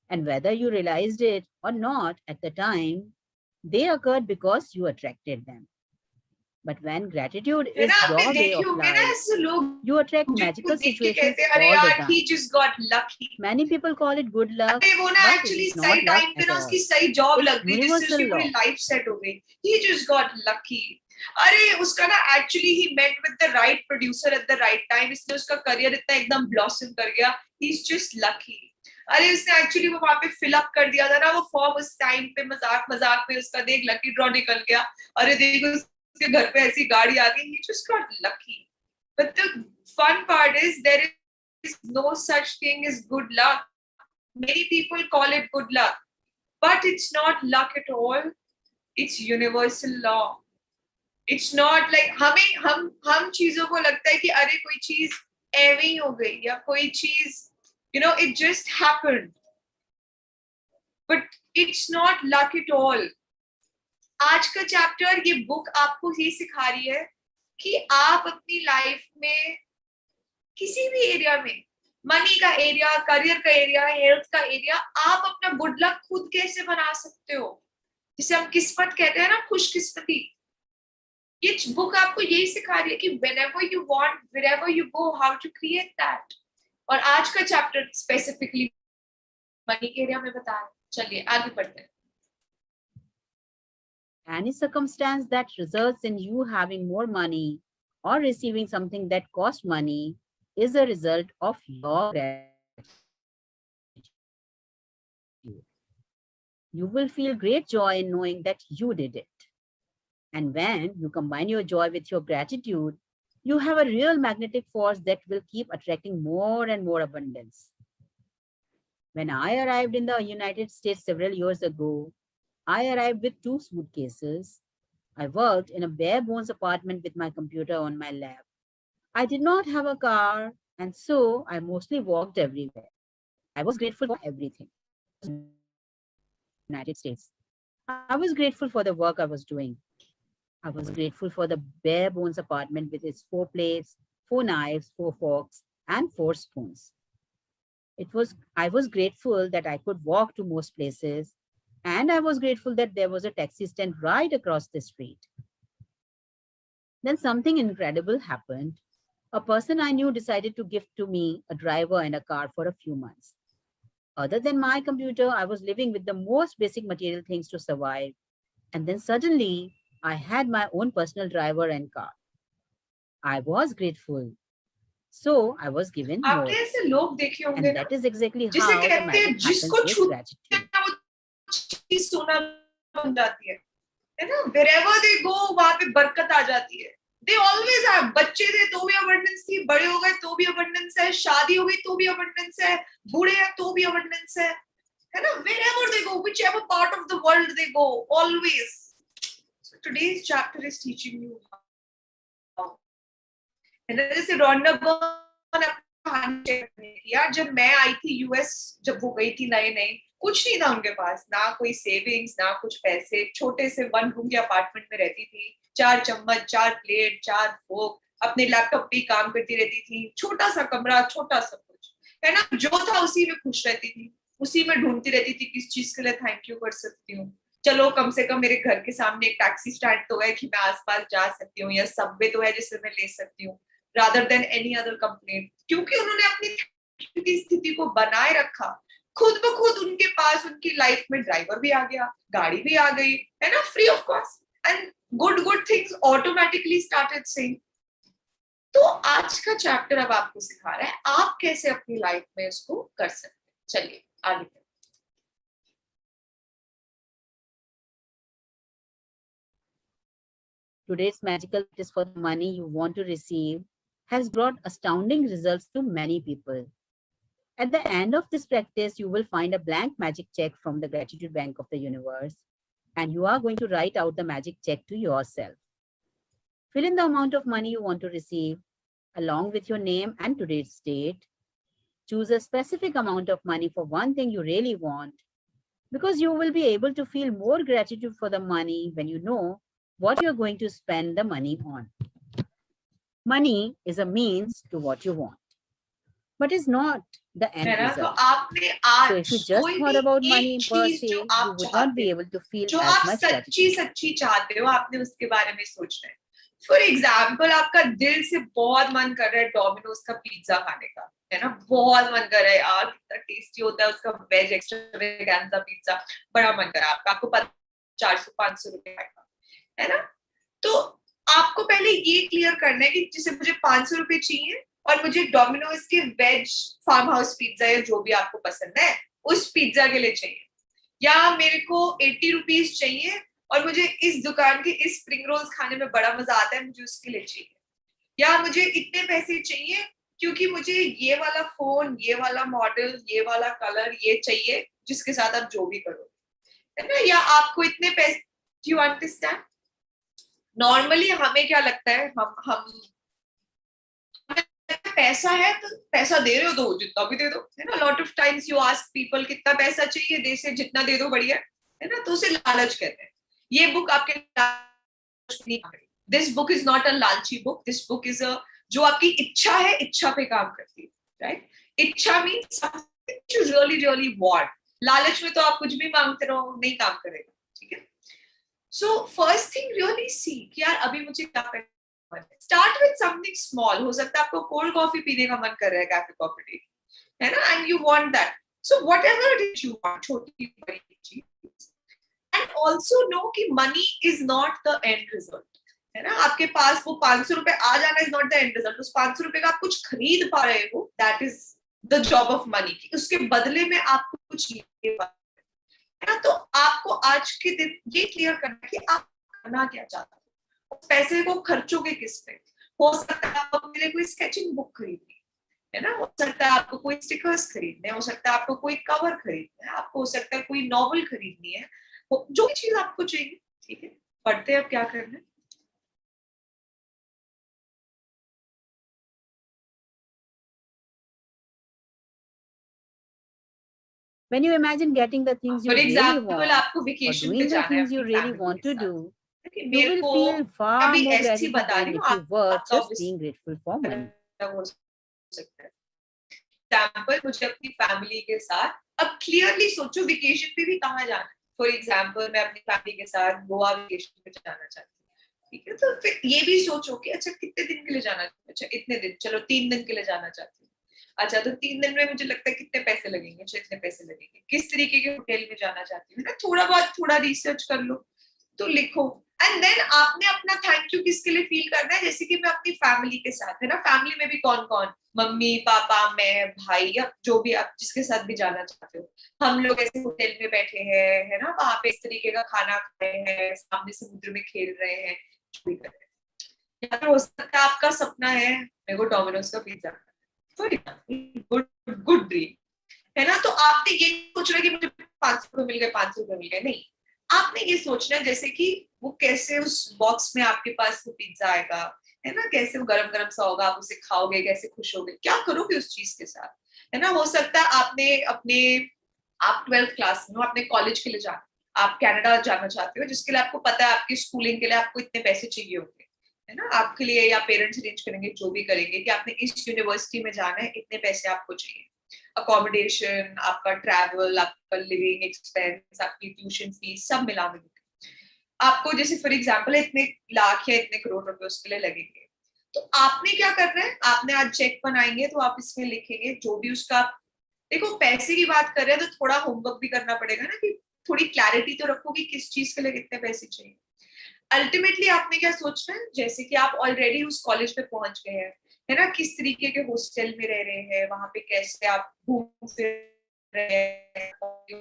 and whether you realized it or not at the time, they occurred because you attracted them. But when gratitude is your way of life, you attract magical situations all the time. He just got lucky. Many people call it good luck, वो ना but it actually is not सही luck टाइम पे at ना all. उसकी सही जॉब लग गई, जिससे universal उसकी पूरी law. लाइफ सेट हो गई. He just got lucky. अरे उसका ना actually he met with the right producer at the right time, इसलिए उसका करियर इतना एकदम blossom कर गया. He's just lucky. अरे उसने एक्चुअली वो वहां पे फिल अप कर दिया था ना वो फॉर्म उस टाइम पे, मजाक मजाक में उसका देख लकी ड्रॉ निकल गया. अरे देखो उसके घर पे ऐसी गाड़ी आ गई. He just got lucky. But the fun part is there is no such thing as good luck. Many people call it good luck, but it's not luck at all. It's universal law. It's not like हम चीजों को लगता है कि अरे कोई चीज ऐਵੇਂ ही हो गई या कोई चीज, you know, it just happened. But it's not luck at all. आज का चैप्टर, ये बुक आपको ये सिखा रही है कि आप अपनी लाइफ में किसी भी एरिया में, मनी का एरिया, करियर का एरिया, हेल्थ का एरिया, आप अपना गुड लक खुद कैसे बना सकते हो, जिसे हम किस्मत कहते हैं ना, खुशकिस्मती। ये बुक आपको यही सिखा रही है कि whenever you want, wherever you go, how to create that। और आज का चैप्टर स्पेसिफिकली मनी के एरिया में बता रहे हैं। चलिए आगे बढ़ते हैं। Any circumstance that results in you having more money or receiving something that costs money is a result of your gratitude. You will feel great joy in knowing that you did it. And when you combine your joy with your gratitude, you have a real magnetic force that will keep attracting more and more abundance. When I arrived in the United States several years ago, I arrived with 2 suitcases. I worked in a bare bones apartment with my computer on my lap. I did not have a car, and so I mostly walked everywhere. I was grateful for everything. United States. I was grateful for the work I was doing. I was grateful for the bare bones apartment with its 4 plates, 4 knives, 4 forks, and 4 spoons. I was grateful that I could walk to most places, and I was grateful that there was a taxi stand right across the street. Then something incredible happened. A person I knew decided to gift to me a driver and a car for a few months. Other than my computer, I was living with the most basic material things to survive. And then suddenly, I had my own personal driver and car. I was grateful. So I was given more. आपने ऐसे लोग देखे होंगे And that is exactly जिसे how the कहते हैं magic जिसको happens with छूते gratitude. हैं वो चीज सोना बन जाती है ना। wherever they go वहां पे बरकत आ जाती है। they always have, बच्चे थे तो भी abundance थी, बड़े हो गए तो भी abundance है, शादी हो गई तो भी abundance है, बूढ़े हैं तो भी abundance है ना। wherever they go, whichever part of the world they go, always। so today's chapter is teaching you how। जैसे यार जब मैं आई थी यूएस, जब वो गई थी नए नए, कुछ नहीं था उनके पास, ना कोई सेविंग्स, ना कुछ पैसे, छोटे से 1 रूम के अपार्टमेंट में रहती थी, 4 चम्मच, 4 प्लेट, 4 फोक, अपने लैपटॉप पे काम करती रहती थी, छोटा सा कमरा, छोटा सा कुछ, है ना। जो था उसी में खुश रहती थी, उसी में ढूंढती रहती थी किस चीज के लिए थैंक यू कर सकती हूँ। चलो कम से कम मेरे घर के सामने एक टैक्सी स्टैंड तो है कि मैं आसपास जा सकती हूँ, या सबवे तो है जिससे मैं ले सकती हूँ, rather than any other complaint। क्योंकि उन्होंने अपनी स्थिति को बनाए रखा, खुद ब खुद उनके पास उनकी लाइफ में ड्राइवर भी आ गया, गाड़ी भी आ गई, है ना, free of cost, and good things automatically started saying. तो आज का चैप्टर अब आपको सिखा रहा है आप कैसे अपनी लाइफ में इसको कर सकते हैं। चलिए आगे बढ़ते हैं। Today's magical practice for the money you want to receive has brought astounding results to many people. At the end of this practice, you will find a blank magic check from the Gratitude Bank of the Universe, and you are going to write out the magic check to yourself. Fill in the amount of money you want to receive, along with your name and today's date. Choose a specific amount of money for one thing you really want, because you will be able to feel more gratitude for the money when you know what you're going to spend the money on. Money is a means to what you want, but is not the end result. So if you just thought about money per se, you would not be able to feel जो as आप much सच्ची gratitude. सच्ची चाहते हो, आपने उसके बारे में सोचना है। फॉर एग्जाम्पल, आपका दिल से बहुत मन कर रहा है डोमिनोज का पिज्जा खाने का, है ना, बहुत मन कर रहा है यार, कितना टेस्टी होता है उसका वेज एक्स्ट्रावेगेंजा पिज्जा, बड़ा मन कर रहा है आपका, आपको पता 400-500 रुपए का, है ना। तो आपको पहले ये क्लियर करना है कि जैसे मुझे 500 रुपए चाहिए और मुझे डोमिनोज के वेज फार्म हाउस पिज्जा या जो भी आपको पसंद है उस पिज्जा के लिए चाहिए, या मेरे को 80 रुपीज चाहिए और मुझे इस दुकान के इस स्प्रिंग रोल्स खाने में बड़ा मजा आता है, मुझे उसके लिए चाहिए, या मुझे इतने पैसे चाहिए क्योंकि मुझे ये वाला फोन, ये वाला मॉडल, ये वाला कलर ये चाहिए जिसके साथ आप जो भी करो, है ना, या आपको इतने पैसे। You understand? नॉर्मली हमें क्या लगता है, हम पैसा है तो पैसा दे रहे हो तो जितना भी दे दो, है ना। Lot of times you ask people कितना पैसा चाहिए, दे से जितना दे दो बढ़िया, है ना, तो उसे लालच कहते हैं। ये बुक आपके this book is not a लालची book, this book is a जो आपकी इच्छा है, इच्छा पे काम करती है, राइट? इच्छा means something you really really want. लालच में तो आप कुछ भी मांगते रहो, नहीं काम करेगा, ठीक है? So first thing really see कि यार अभी मुझे क्या करना है। Start with something small. हो सकता है आपको कोल्ड कॉफी पीने का मन कर रहा है, कैफे कॉफी डे, है ना, and you want that. So whatever it is you want, छोटी बड़ी चीज। एंड ऑल्सो नो कि money is not the end result, है ना? आपके पास वो 500 रुपए आ जाना is not the end result. उस 500 रुपए का आप कुछ खरीद पा रहे हो, that is the job of money. उसके बदले में आपको कुछ ले पा रहे हो, है ना? तो आपको आज के दिन ये क्लियर करना है कि आप करना क्या चाहते हो, पैसे को खर्चोगे किस पे। हो सकता है आपको अपने लिए कोई स्केचिंग बुक खरीदनी है ना, हो सकता है आपको कोई स्टिकर्स खरीदने, हो सकता है आपको कोई कवर खरीदना है, आपको हो सकता है कोई नॉवल खरीदनी है, जो भी चीज आपको चाहिए, ठीक है? पढ़ते अब क्या करना है। When you imagine getting the things you for really example want आपको or वेकेशन पे doing the जाना है things you अपनी really फैमिली want के to साथ, do, कि you मेरे will को feel far अभी more ऐसी gratitude बता than रही हूँ, if you were आपका just being grateful for money. हो सकता है। एग्जाम्पल, मुझे अपनी फैमिली के साथ, अब क्लियरली सोचो वेकेशन पे भी कहाँ जाना है। फॉर एग्जाम्पल मैं अपनी फैमिली के साथ गोवा वेकेशन पे जाना चाहती हूँ, ठीक है? तो फिर ये भी सोचो कि अच्छा कितने दिन के लिए जाना है, अच्छा इतने दिन, चलो 3 दिन के लिए जाना चाहती हूँ। अच्छा तो 3 दिन में मुझे लगता है कितने पैसे लगेंगे, अच्छा इतने पैसे लगेंगे, किस तरीके के होटल में जाना चाहती हूँ ना, थोड़ा बहुत थोड़ा रिसर्च कर लो, तो लिखो। एंड देन आपने अपना थैंक यू किसके लिए फील करना है, जैसे कि मैं अपनी फैमिली के साथ, है ना, फैमिली में भी कौन कौन, मम्मी पापा मैं भाई, या जो भी आप जिसके साथ भी जाना चाहते हो, हम लोग ऐसे होटल में बैठे हैं, है ना, वहां पे इस तरीके का खाना खा रहे हैं, सामने समुद्र में खेल रहे हैं, जो भी कर रहे हैं। या फिर हो सकता है आपका सपना है मेरे को डोमिनोज का पिज्जा, गुड गुड ड्रीम, है ना? तो आपने ये सोच रहे कि मुझे 500 मिल गए, 500 मिल गए, नहीं। आपने ये सोचना है जैसे कि वो कैसे उस बॉक्स में आपके पास वो पिज्जा आएगा, है ना, कैसे वो गरम गरम सा होगा, आप उसे खाओगे, कैसे खुश होगे, क्या करोगे उस चीज के साथ, है ना? हो सकता है आपने अपने, आप 12th क्लास में हो, आपने कॉलेज के लिए जाना, आप कनाडा जाना चाहते हो, जिसके लिए आपको पता है आपकी स्कूलिंग के लिए आपको इतने पैसे चाहिए होंगे, है ना, आपके लिए, या पेरेंट्स अरेंज करेंगे, जो भी करेंगे कि आपने इस यूनिवर्सिटी में जाना है, इतने पैसे आपको चाहिए, अकोमोडेशन, आपका ट्रैवल, आपका लिविंग एक्सपेंस, आपकी ट्यूशन फीस, सब मिला मिलकर आपको, जैसे फॉर एग्जांपल इतने लाख या इतने करोड़ रुपए उसके लिए लगेंगे। तो आपने क्या करना है, आपने आज चेक बनाएंगे तो आप इसमें लिखेंगे जो भी उसका, देखो पैसे की बात कर रहे हैं तो थोड़ा होमवर्क भी करना पड़ेगा ना, कि थोड़ी क्लैरिटी तो रखो कि किस चीज के लिए कितने पैसे चाहिए। अल्टीमेटली आपने क्या सोचना है, जैसे कि आप ऑलरेडी उस कॉलेज पे पहुंच गए हैं, है ना, किस तरीके के हॉस्टल में रह रहे हैं, वहां पे कैसे आप घूम फिर रहे हैं,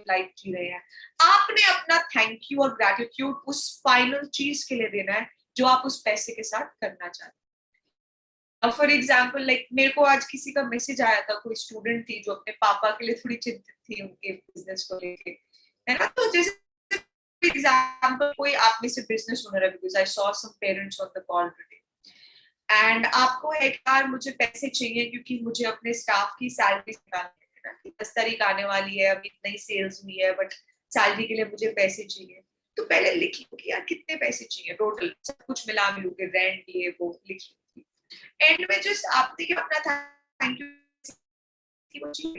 लाइफ जी रहे हैं, आपने अपना थैंक यू और ग्रेटिट्यूड उस फाइनल चीज के लिए देना है जो आप उस पैसे के साथ करना चाहते हैं। फॉर एग्जाम्पल लाइक मेरे को आज किसी का मैसेज आया था, कोई स्टूडेंट थी जो अपने पापा के लिए थोड़ी चिंतित थी उनके बिजनेस को लेके, है ना, तो जैसे एग्जाम्पल कोई आप में से बिजनेस ओनर है, because I saw some parents on the call today, and आपको है कि यार मुझे पैसे चाहिए क्योंकि मुझे अपने स्टाफ की सैलरी निकालनी है ना, 10 तारीख आने वाली है, अभी नई सेल्स हुई है, बट सैलरी के लिए मुझे पैसे चाहिए। तो पहले लिख लो कि यार कितने पैसे चाहिए टोटल, सब कुछ मिला मिलू के, रेंट ये वो लिख लो। एंड में जस्ट आपने क्या अपना थैंक यू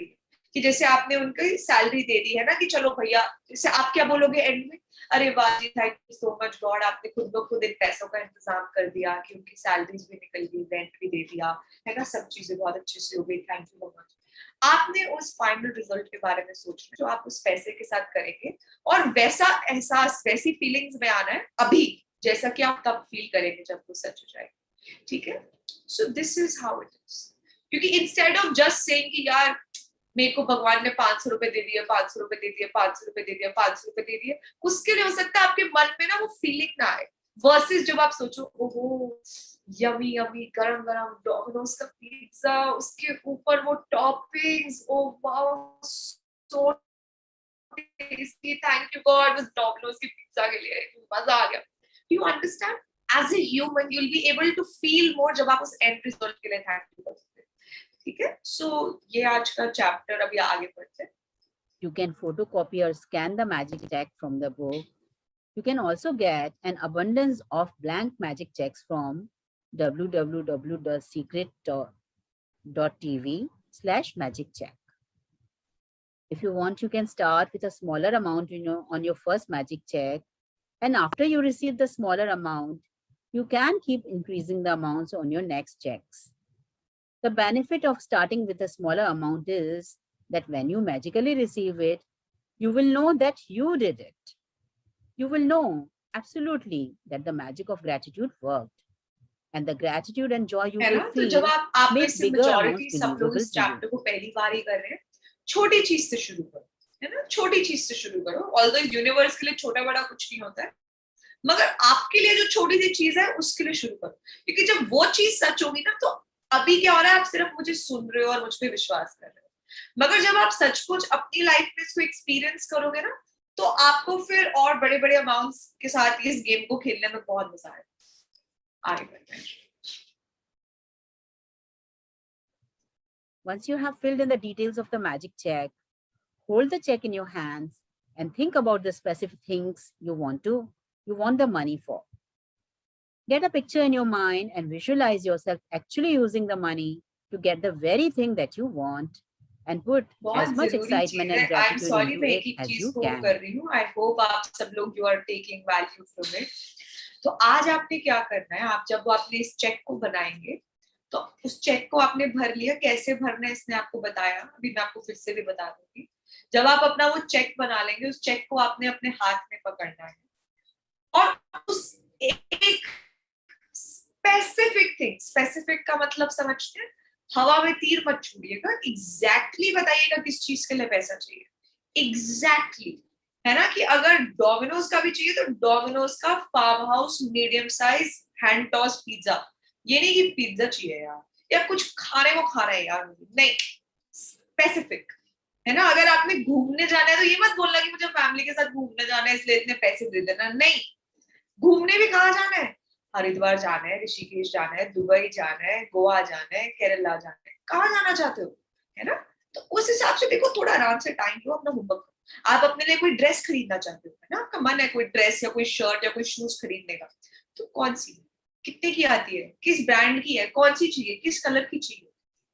कि जैसे आपने उनकी सैलरी दे दी है ना, कि चलो भैया, जैसे आप क्या बोलोगे एंड में, अरे वाह जी thank you so much God, आपने खुद ब खुद इन पैसों का इंतजाम कर दिया कि उनकी सैलरीज भी निकल गई, रेंट भी दे दिया, है ना, सब चीजें बहुत अच्छे से हो गई, थैंक यू सो मच। आपने उस फाइनल रिजल्ट के बारे में सोचना जो आप उस पैसे के साथ करेंगे, और वैसा एहसास, वैसी फीलिंग्स में आना है अभी, जैसा कि आप तब फील करेंगे जब वो सच हो जाएगा, ठीक है? So this is how it is, क्योंकि इंस्टेड ऑफ जस्ट सेइंग कि यार मेरे को भगवान ने 500 रुपए दे दिए, 500 रुपए दे दिए, 500 रुपए दे दिए, 500 रुपए दे दिए, उसके लिए हो सकता है आपके मन में ना वो फीलिंग ना आए, वर्सेस जब आप सोचो ओहो यमी यमी गरम गरम डोमिनोज का पिज्जा, उसके ऊपर वो toppings, oh wow so tasty, thank you God उस डोमिनोज की पिज्जा के लिए, मजा आ गया। You understand, as a human you will be able to feel more जब आप उस एंड रिजल्ट के लिए थैंक यू करते हैं, ठीक है? सो ये आज का चैप्टर, अभी आगे बढ़ते हैं। You can photocopy or scan the magic check from the book You can also get an abundance of blank magic checks from www.secret.tv/magiccheck. If you want, you can start with a smaller amount on your first magic check. And after you receive the smaller amount, you can keep increasing the amounts on your next checks. The benefit of starting with a smaller amount is that when you magically receive it, you will know that you did it. You will know absolutely that the magic of gratitude worked. And the gratitude and joy you है will ना? तो जब feel आप में make से bigger amounts मेजॉरिटी सब लोग believable इस to you. चैप्टर को पहली बार ही कर रहे हैं, छोटी चीज से शुरू करो, है ना? छोटी चीज से शुरू करो. ऑल्दो यूनिवर्स के लिए छोटा बड़ा कुछ नहीं होता है, मगर आपके लिए जो छोटी सी चीज है उसके लिए शुरू करो, क्योंकि जब वो चीज सच होगी ना, तो अभी क्या हो रहा है, आप सिर्फ मुझे सुन रहे हो और मुझ पे विश्वास कर रहे हो, मगर जब आप सचमुच अपनी लाइफ में इसको एक्सपीरियंस करोगे ना, तो आपको फिर और बड़े बड़े अमाउंट्स के साथ इस गेम को खेलने में बहुत मजा आएगा. आगे बढ़ते हैं. Once you have filled in the details of the magic check, hold the check in your hands and think about the specific things you want the money for. Get a picture in your mind and visualize yourself actually using the money to get the very thing that you want and put as much excitement and gratitude into it as you can. I hope आप सब लोग you are taking value from it. तो आज आपने क्या करना है, आप जब आपने इस चेक को बनाएंगे, तो उस चेक को आपने भर लिया, कैसे भरना है इसने आपको बताया, अभी मैं आपको फिर से भी बता दूंगी. जब आप अपना वो चेक बना लेंगे, उस चेक को आपने अपने हाथ में पकड़ना है और उस एक स्पेसिफिक थिंग, स्पेसिफिक का मतलब समझते हैं, हवा में तीर मत छोड़िएगा, एग्जैक्टली बताइएगा किस चीज के लिए पैसा चाहिए, एग्जैक्टली, है ना? कि अगर डोमिनोज का भी चाहिए तो डोमिनोज का farmhouse medium size hand toss pizza, ये नहीं कि पिज्जा चाहिए यार, या कुछ खाने को खाना है यार, नहीं, स्पेसिफिक, है ना? अगर आपने घूमने जाना है तो ये मत बोलना कि मुझे फैमिली के साथ घूमने जाना है इसलिए इतने पैसे दे देना, नहीं. घूमने भी कहाँ जाना है, हरिद्वार जाना है, ऋषिकेश जाना है, दुबई जाना है, गोवा जाना है, केरला जाना है, कहाँ जाना चाहते हो, है ना? तो उस हिसाब से देखो, थोड़ा आराम से टाइम लो, अपना होमवर्क करो. आप अपने लिए कोई ड्रेस खरीदना चाहते हो, है ना? आपका मन है कोई ड्रेस या कोई शर्ट या कोई शूज खरीदने का, तो कौन सी, कितने की आती है, किस ब्रांड की है, कौन सी चाहिए, किस कलर की चाहिए,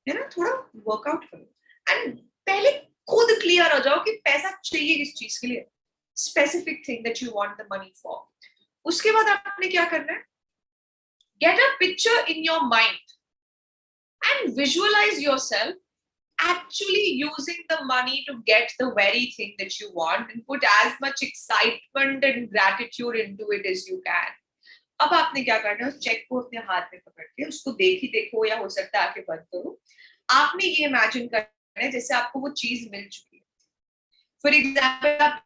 है ना? थोड़ा वर्कआउट करो एंड पहले खुद क्लियर हो जाओ कि पैसा चाहिए किस चीज के लिए, specific thing that you want the money for. उसके बाद आपने क्या करना है, get a picture in your mind and visualize yourself actually using the money to get the very thing that you want and put as much excitement and gratitude into it as you can. अब आपने क्या करना है, उस चेक को अपने हाथ में पकड़ के उसको देखो, या हो सकता है आंखें बंद करो. आपने ये इमेजिन करना है जैसे आपको वो चीज मिल चुकी है. फॉर एग्जाम्पल, आप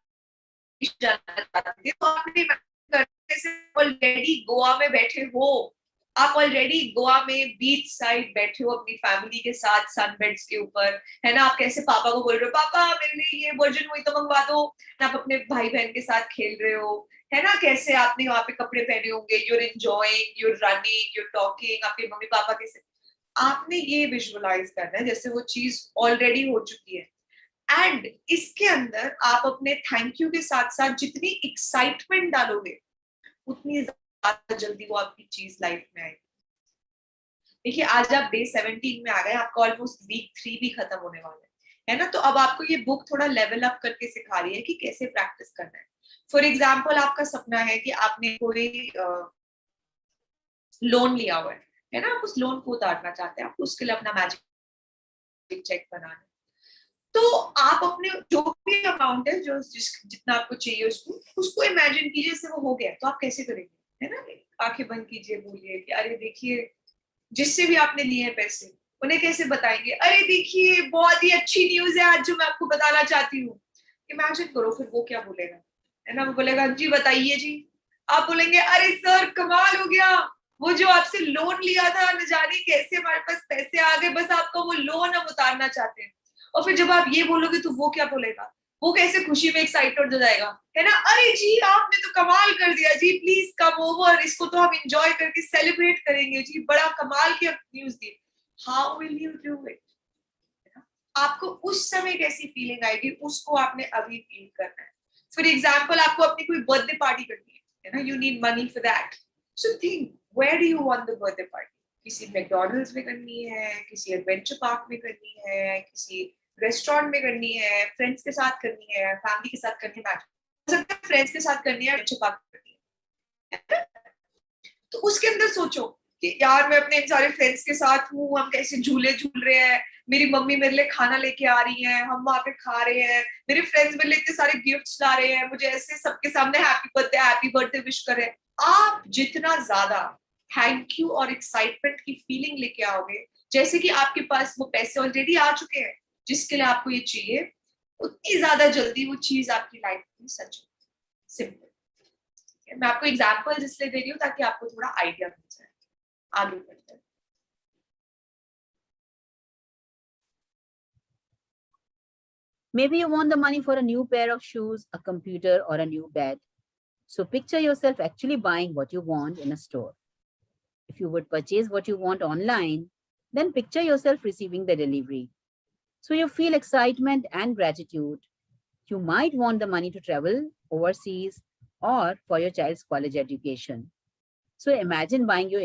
जाना चाहते थे तो आपने इमेजिन करना जैसे ऑलरेडी गोवा में बैठे हो, आप ऑलरेडी गोवा में बीच साइड बैठे हो अपनी फैमिली के साथ सनबेड्स के ऊपर, है ना? आप कैसे पापा को बोल रहे हो, पापा मेरे लिए ये वर्जिन हुई तो मंगवा दो, आप अपने भाई बहन के साथ खेल रहे हो, है ना? कैसे आपने वहां पे कपड़े पहने होंगे, your enjoying, your running, your talking, आपके मम्मी पापा कैसे, आपने ये विजुअलाइज करना है जैसे वो चीज ऑलरेडी हो चुकी है. एंड इसके अंदर आप अपने थैंक यू के साथ साथ जितनी एक्साइटमेंट डालोगे, उतनी ज्यादा जल्दी वो आपकी चीज लाइफ में आएगी. देखिए, आज आप डे 17 में आ गए, आपका ऑलमोस्ट वीक 3 भी खत्म होने वाला है ना? तो अब आपको ये बुक थोड़ा लेवल अप करके सिखा रही है कि कैसे प्रैक्टिस करना है. फॉर एग्जाम्पल, आपका सपना है कि आपने कोई लोन लिया हुआ है ना? आप उस लोन को उतारना चाहते हैं, आप उसके लिए अपना मैजिक चेक बनाना है. तो आप अपने जो भी अमाउंट है, जो जितना आपको चाहिए उसको इमेजिन कीजिए जैसे वो हो गया. तो आप कैसे करेंगे, है ना? आंखें बंद कीजिए, बोलिए कि अरे देखिए, जिससे भी आपने लिए हैं पैसे, उन्हें कैसे बताएंगे, अरे देखिए बहुत ही अच्छी न्यूज है आज जो मैं आपको बताना चाहती हूँ. इमेजिन करो, फिर वो क्या बोलेगा, है ना? वो बोलेगा जी बताइए जी. आप बोलेंगे अरे सर कमाल हो गया, वो जो आपसे लोन लिया था, न जाने कैसे हमारे पास पैसे आ गए, बस आपका वो लोन हम उतारना चाहते हैं. और फिर जब आप ये बोलोगे तो वो क्या बोलेगा, वो कैसे खुशी में एक्साइटेड हो जाएगा, है ना? अरे जी आपने तो कमाल कर दिया जी, प्लीज कम ओवर, इसको तो हम एंजॉय करके सेलिब्रेट करेंगे जी, बड़ा कमाल की news the. How will you do it? आपको उस समय कैसी फीलिंग आएगी, उसको आपने अभी फील करना है. फॉर एग्जाम्पल आपको अपनी कोई बर्थडे पार्टी करनी है ना, you need money for that. So think, where do you want the birthday party? किसी मैकडॉनल्ड्स में करनी है, किसी एडवेंचर पार्क में करनी है, किसी रेस्टोरेंट में करनी है, फ्रेंड्स के साथ करनी है, फैमिली के साथ करनी है, फ्रेंड्स के साथ करनी है, एडवेंचर पार्क करनी है. तो उसके अंदर सोचो कि यार मैं अपने सारे फ्रेंड्स के साथ हूँ, हम कैसे झूले झूल रहे हैं, मेरी मम्मी मेरे लिए खाना लेके आ रही है, हम वहां पे खा रहे हैं, मेरे फ्रेंड्स मेरे लिए इतने सारे गिफ्ट्स ला रहे हैं, मुझे ऐसे सबके सामने हैप्पी बर्थडे विश करे. आप जितना ज्यादा थैंक यू और एक्साइटमेंट की फीलिंग लेके आओगे, जैसे कि आपके पास वो पैसे ऑलरेडी आ चुके हैं जिसके लिए आपको ये चाहिए, उतनी ज्यादा जल्दी वो चीज आपकी लाइफ में सच हो. सिंपल. मैं आपको एग्जाम्पल इसलिए दे रही हूँ ताकि आपको थोड़ा आइडिया मिल जाए. आगे बढ़ते हैं. Maybe you want the money for a new pair of shoes, a computer, or a new bed. So picture yourself actually buying what you want in a store. If you would purchase what you want online, then picture yourself receiving the delivery. So you feel excitement and gratitude. You might want the money to travel overseas or for your child's college education. So imagine buying your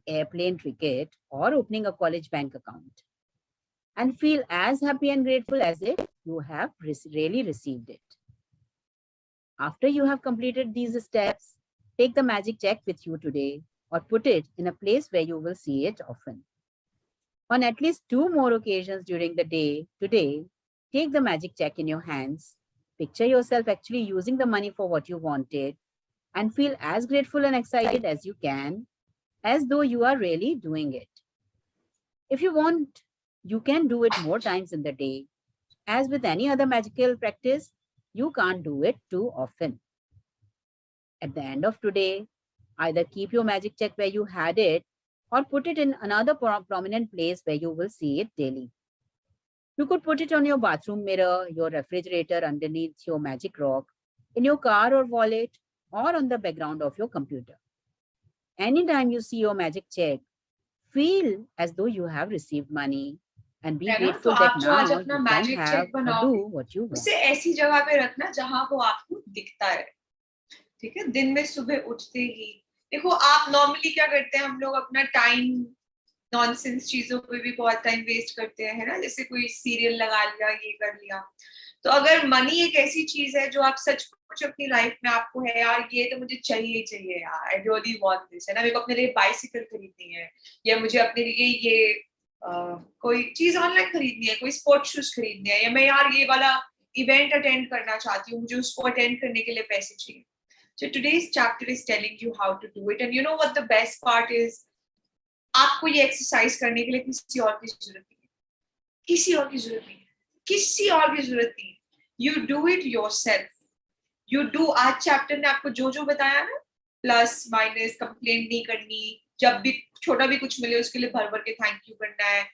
airplane ticket or opening a college bank account, and feel as happy and grateful as if you have really received it. After you have completed these steps, take the magic check with you today or put it in a place where you will see it often. On at least 2 more occasions during the day today, take the magic check in your hands, picture yourself actually using the money for what you wanted, and feel as grateful and excited as you can, as though you are really doing it. If you want, you can do it more times in the day. As with any other magical practice, you can't do it too often. At the end of today, either keep your magic check where you had it or put it in another prominent place where you will see it daily. You could put it on your bathroom mirror, your refrigerator underneath your magic rock, in your car or wallet, or on the background of your computer. Anytime you see your magic check, feel as though you have received money and be grateful that now you can have or do what you want. उसे ऐसी जगह पे रखना जहां वो आपको दिखता है. ठीक है, दिन में सुबह उठते ही देखो. आप नॉर्मली क्या करते हैं, हम लोग अपना टाइम नॉनसेंस चीजों पे भी बहुत टाइम वेस्ट करते हैं, है ना, जैसे कोई सीरियल लगा लिया, ये कर लिया. तो अगर मनी एक ऐसी चीज है जो आप सच कुछ अपनी लाइफ में आपको है, यार ये तो मुझे चाहिए चाहिए यार, आई रियली वांट दिस, है ना, मेरे को अपने लिए बाइसिकल खरीदनी है, या मुझे अपने लिए ये कोई चीज ऑनलाइन खरीदनी है, कोई स्पोर्ट्स शूज खरीदने हैं, या मैं यार ये वाला इवेंट अटेंड करना चाहती हूँ, मुझे उसको अटेंड करने के लिए पैसे चाहिए. So today's chapter is telling you how to do it, and you know what the best part is? आपको ये एक्सरसाइज करने के लिए किसी और की जरूरत नहीं है, किसी और की जरूरत नहीं है, किसी और की जरूरत नहीं है. You do it yourself. You do. आज चैप्टर ने आपको जो जो बताया ना, प्लस माइनस, कंप्लेंट नहीं करनी, जब भी छोटा भी कुछ मिले उसके लिए भर भर के थैंक यू करना है,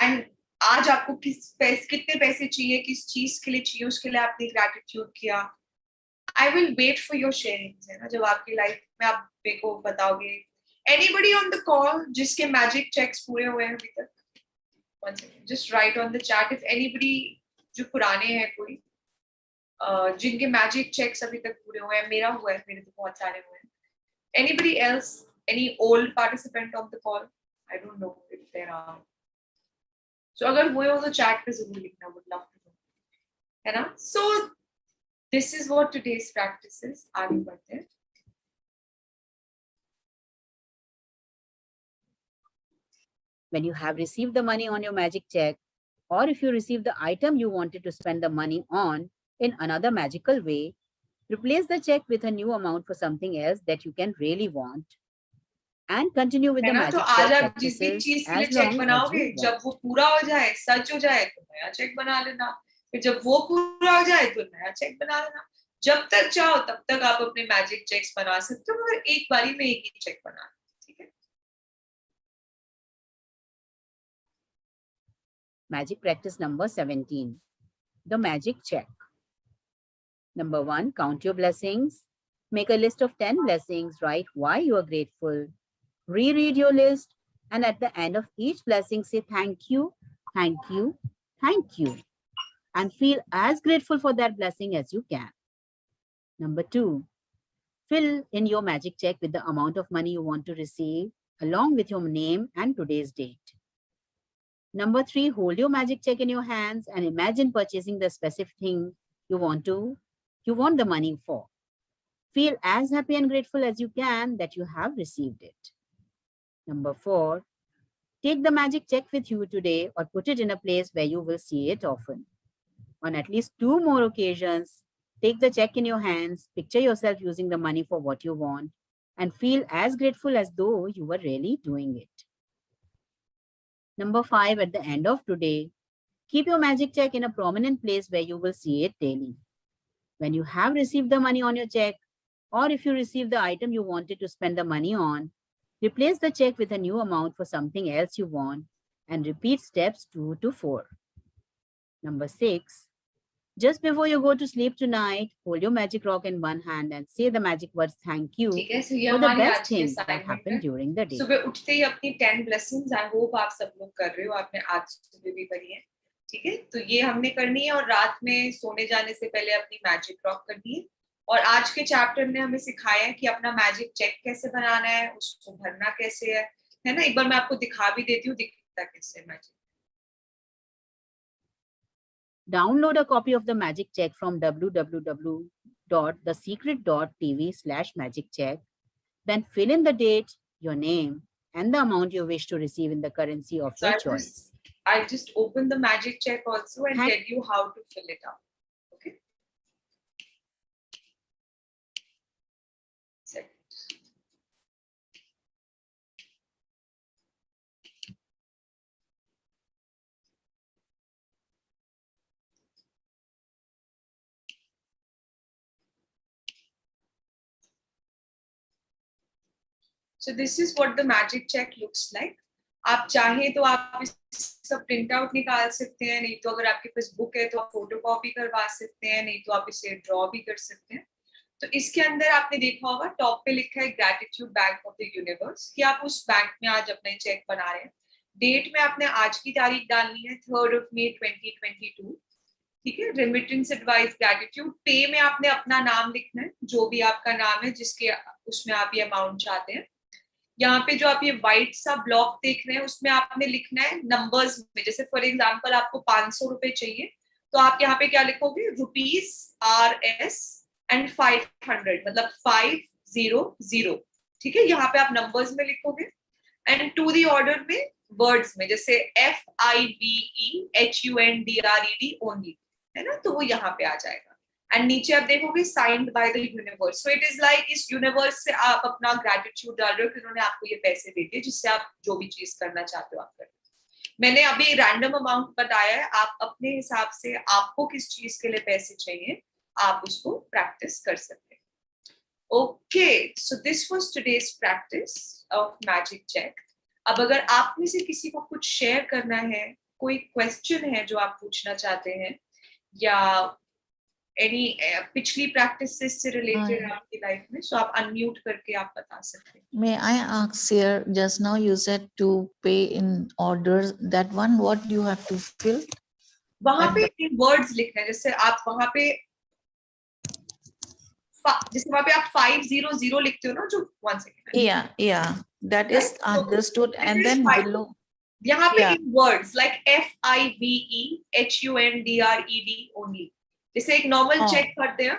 एंड आज आपको कितने पैसे चाहिए, किस चीज के लिए चाहिए, उसके लिए आपने ग्रैटिट्यूड किया. I will wait for your sharings, है ना, जब आपकी लाइफ में आप मेरे को बताओगे. Anybody on the call जिसके मैजिक चेक्स पूरे हुए हैं अभी तक? One second, just write on the chat if anybody जो पुराने हैं कोई, जिनके मैजिक चेक्स अभी तक पूरे हुए हैं. मेरा हुआ है, मेरे तो बहुत सारे हुए हैं. Anybody else? Any old participant on the call? I don't know if there are. So अगर हुए हो तो chat पे जरूर लिखना, would love to know, है ना. So this is what today's practice is. आगे बढ़ते हैं. When you have received the money on your magic check, or if you receive the item you wanted to spend the money on in another magical way, replace the check with a new amount for something else that you can really want, and continue with the magic check practices as long as you want. जब वो पूरा हो जाए, सच हो जाए तो नया चेक बना लेना, फिर जब वो पूरा हो जाए तो नया चेक बना लेना. जब तक चाहो तब तक आप अपने मैजिक चेक्स बना सकते हो, मगर एक बारी में एक ही चेक बना. ठीक है. Magic practice number 17, the magic check. Number 1, count your blessings. Make a list of 10 blessings. Write why you are grateful. Reread your list, and at the end of each blessing, say thank you, thank you, thank you. and feel as grateful for that blessing as you can. Number 2, fill in your magic check with the amount of money you want to receive along with your name and today's date. Number 3, hold your magic check in your hands and imagine purchasing the specific thing you want the money for. Feel as happy and grateful as you can that you have received it. Number 4, take the magic check with you today or put it in a place where you will see it often. On at least 2 more occasions, take the check in your hands, picture yourself using the money for what you want, and feel as grateful as though you were really doing it. Number 5, at the end of today, keep your magic check in a prominent place where you will see it daily. When you have received the money on your check, or if you receive the item you wanted to spend the money on, replace the check with a new amount for something else you want and repeat steps 2 to 4. Number 6, just before you go to sleep tonight, hold your magic rock in one hand and say the magic words thank you ठीक है, so ये for the हमारी best आज की things that assignment happened है. during the day. सुबह उठते ही अपनी 10 blessings आई होप आप सब लोग कर रहे हो, आपने आज सुबह भी करी है. ठीक है, तो ये हमने करनी है और रात में सोने जाने से पहले अपनी मैजिक रॉक करनी है. और आज के चैप्टर ने हमें सिखाया है कि अपना मैजिक चेक कैसे बनाना है, उसको भरना कैसे है ना. एक बार मैं आपको दिखा भी देती हूँ दिखता कैसे magic. Download a copy of the magic check from www.thesecret.tv/magiccheck. Then fill in the date, your name, and the amount you wish to receive in the currency of your choice. I'll just open the magic check also and tell you how to fill it out. Okay. Second. So this is what the magic check looks like. आप चाहे तो आप इसका प्रिंट आउट निकाल सकते हैं, नहीं तो अगर आपके पास बुक है तो आप फोटो कॉपी करवा सकते हैं, नहीं तो आप इसे ड्रॉ भी कर सकते हैं. तो इसके अंदर आपने देखा होगा टॉप पे लिखा है gratitude bank of the universe कि आप उस बैंक में आज अपने चेक बना रहे हैं. डेट में आपने आज की तारीख डालनी है 3 मई 2022. ठीक है. Remittance advice gratitude. पे में आपने अपना नाम लिखना है, जो भी आपका नाम है जिसके उसमें आप ये अमाउंट चाहते हैं. यहाँ पे जो आप ये व्हाइट सा ब्लॉक देख रहे हैं उसमें आपने लिखना है नंबर्स में. जैसे फॉर एग्जांपल आपको 500 रुपए चाहिए तो आप यहाँ पे क्या लिखोगे, ₹RS एंड 500, मतलब 500. ठीक है. यहाँ पे आप नंबर्स में लिखोगे एंड टू दी ऑर्डर में वर्ड्स में, जैसे FIVEHUNDRED ओनली है ना, तो वो यहाँ पे आ जाएगा. एंड नीचे आप देखोगे signed by the universe. So it is like इस यूनिवर्स से आप अपना ग्रैटिट्यूड डाल रहे हो कि उन्होंने आपको ये पैसे दे दिए जिससे आप जो भी चीज करना चाहते हो आप करें. मैंने अभी रैंडम अमाउंट बताया है, आप अपने हिसाब से आपको किस चीज के लिए पैसे चाहिए आप उसको प्रैक्टिस कर सकते हैं. Okay, so this was today's practice of magic check. अब अगर आप में से किसी को कुछ शेयर करना है, कोई क्वेश्चन है जो आप पूछना चाहते हैं या एनी पिछली प्रैक्टिसेस से रिलेटेड आपकी लाइफ में, सो आप अनम्यूट करके आप बता सकते हैं. May I ask here, just now you said to pay in orders, that one what you have to fill? वहां पे वर्ड्स लिखना है. जैसे आप वहां पे आप 500 लिखते हो ना, जो 1 second. Yeah, that is understood. And then below यहाँ पे in words like FIVEHUNDRED only. जैसे एक नॉर्मल चेक करते हैं.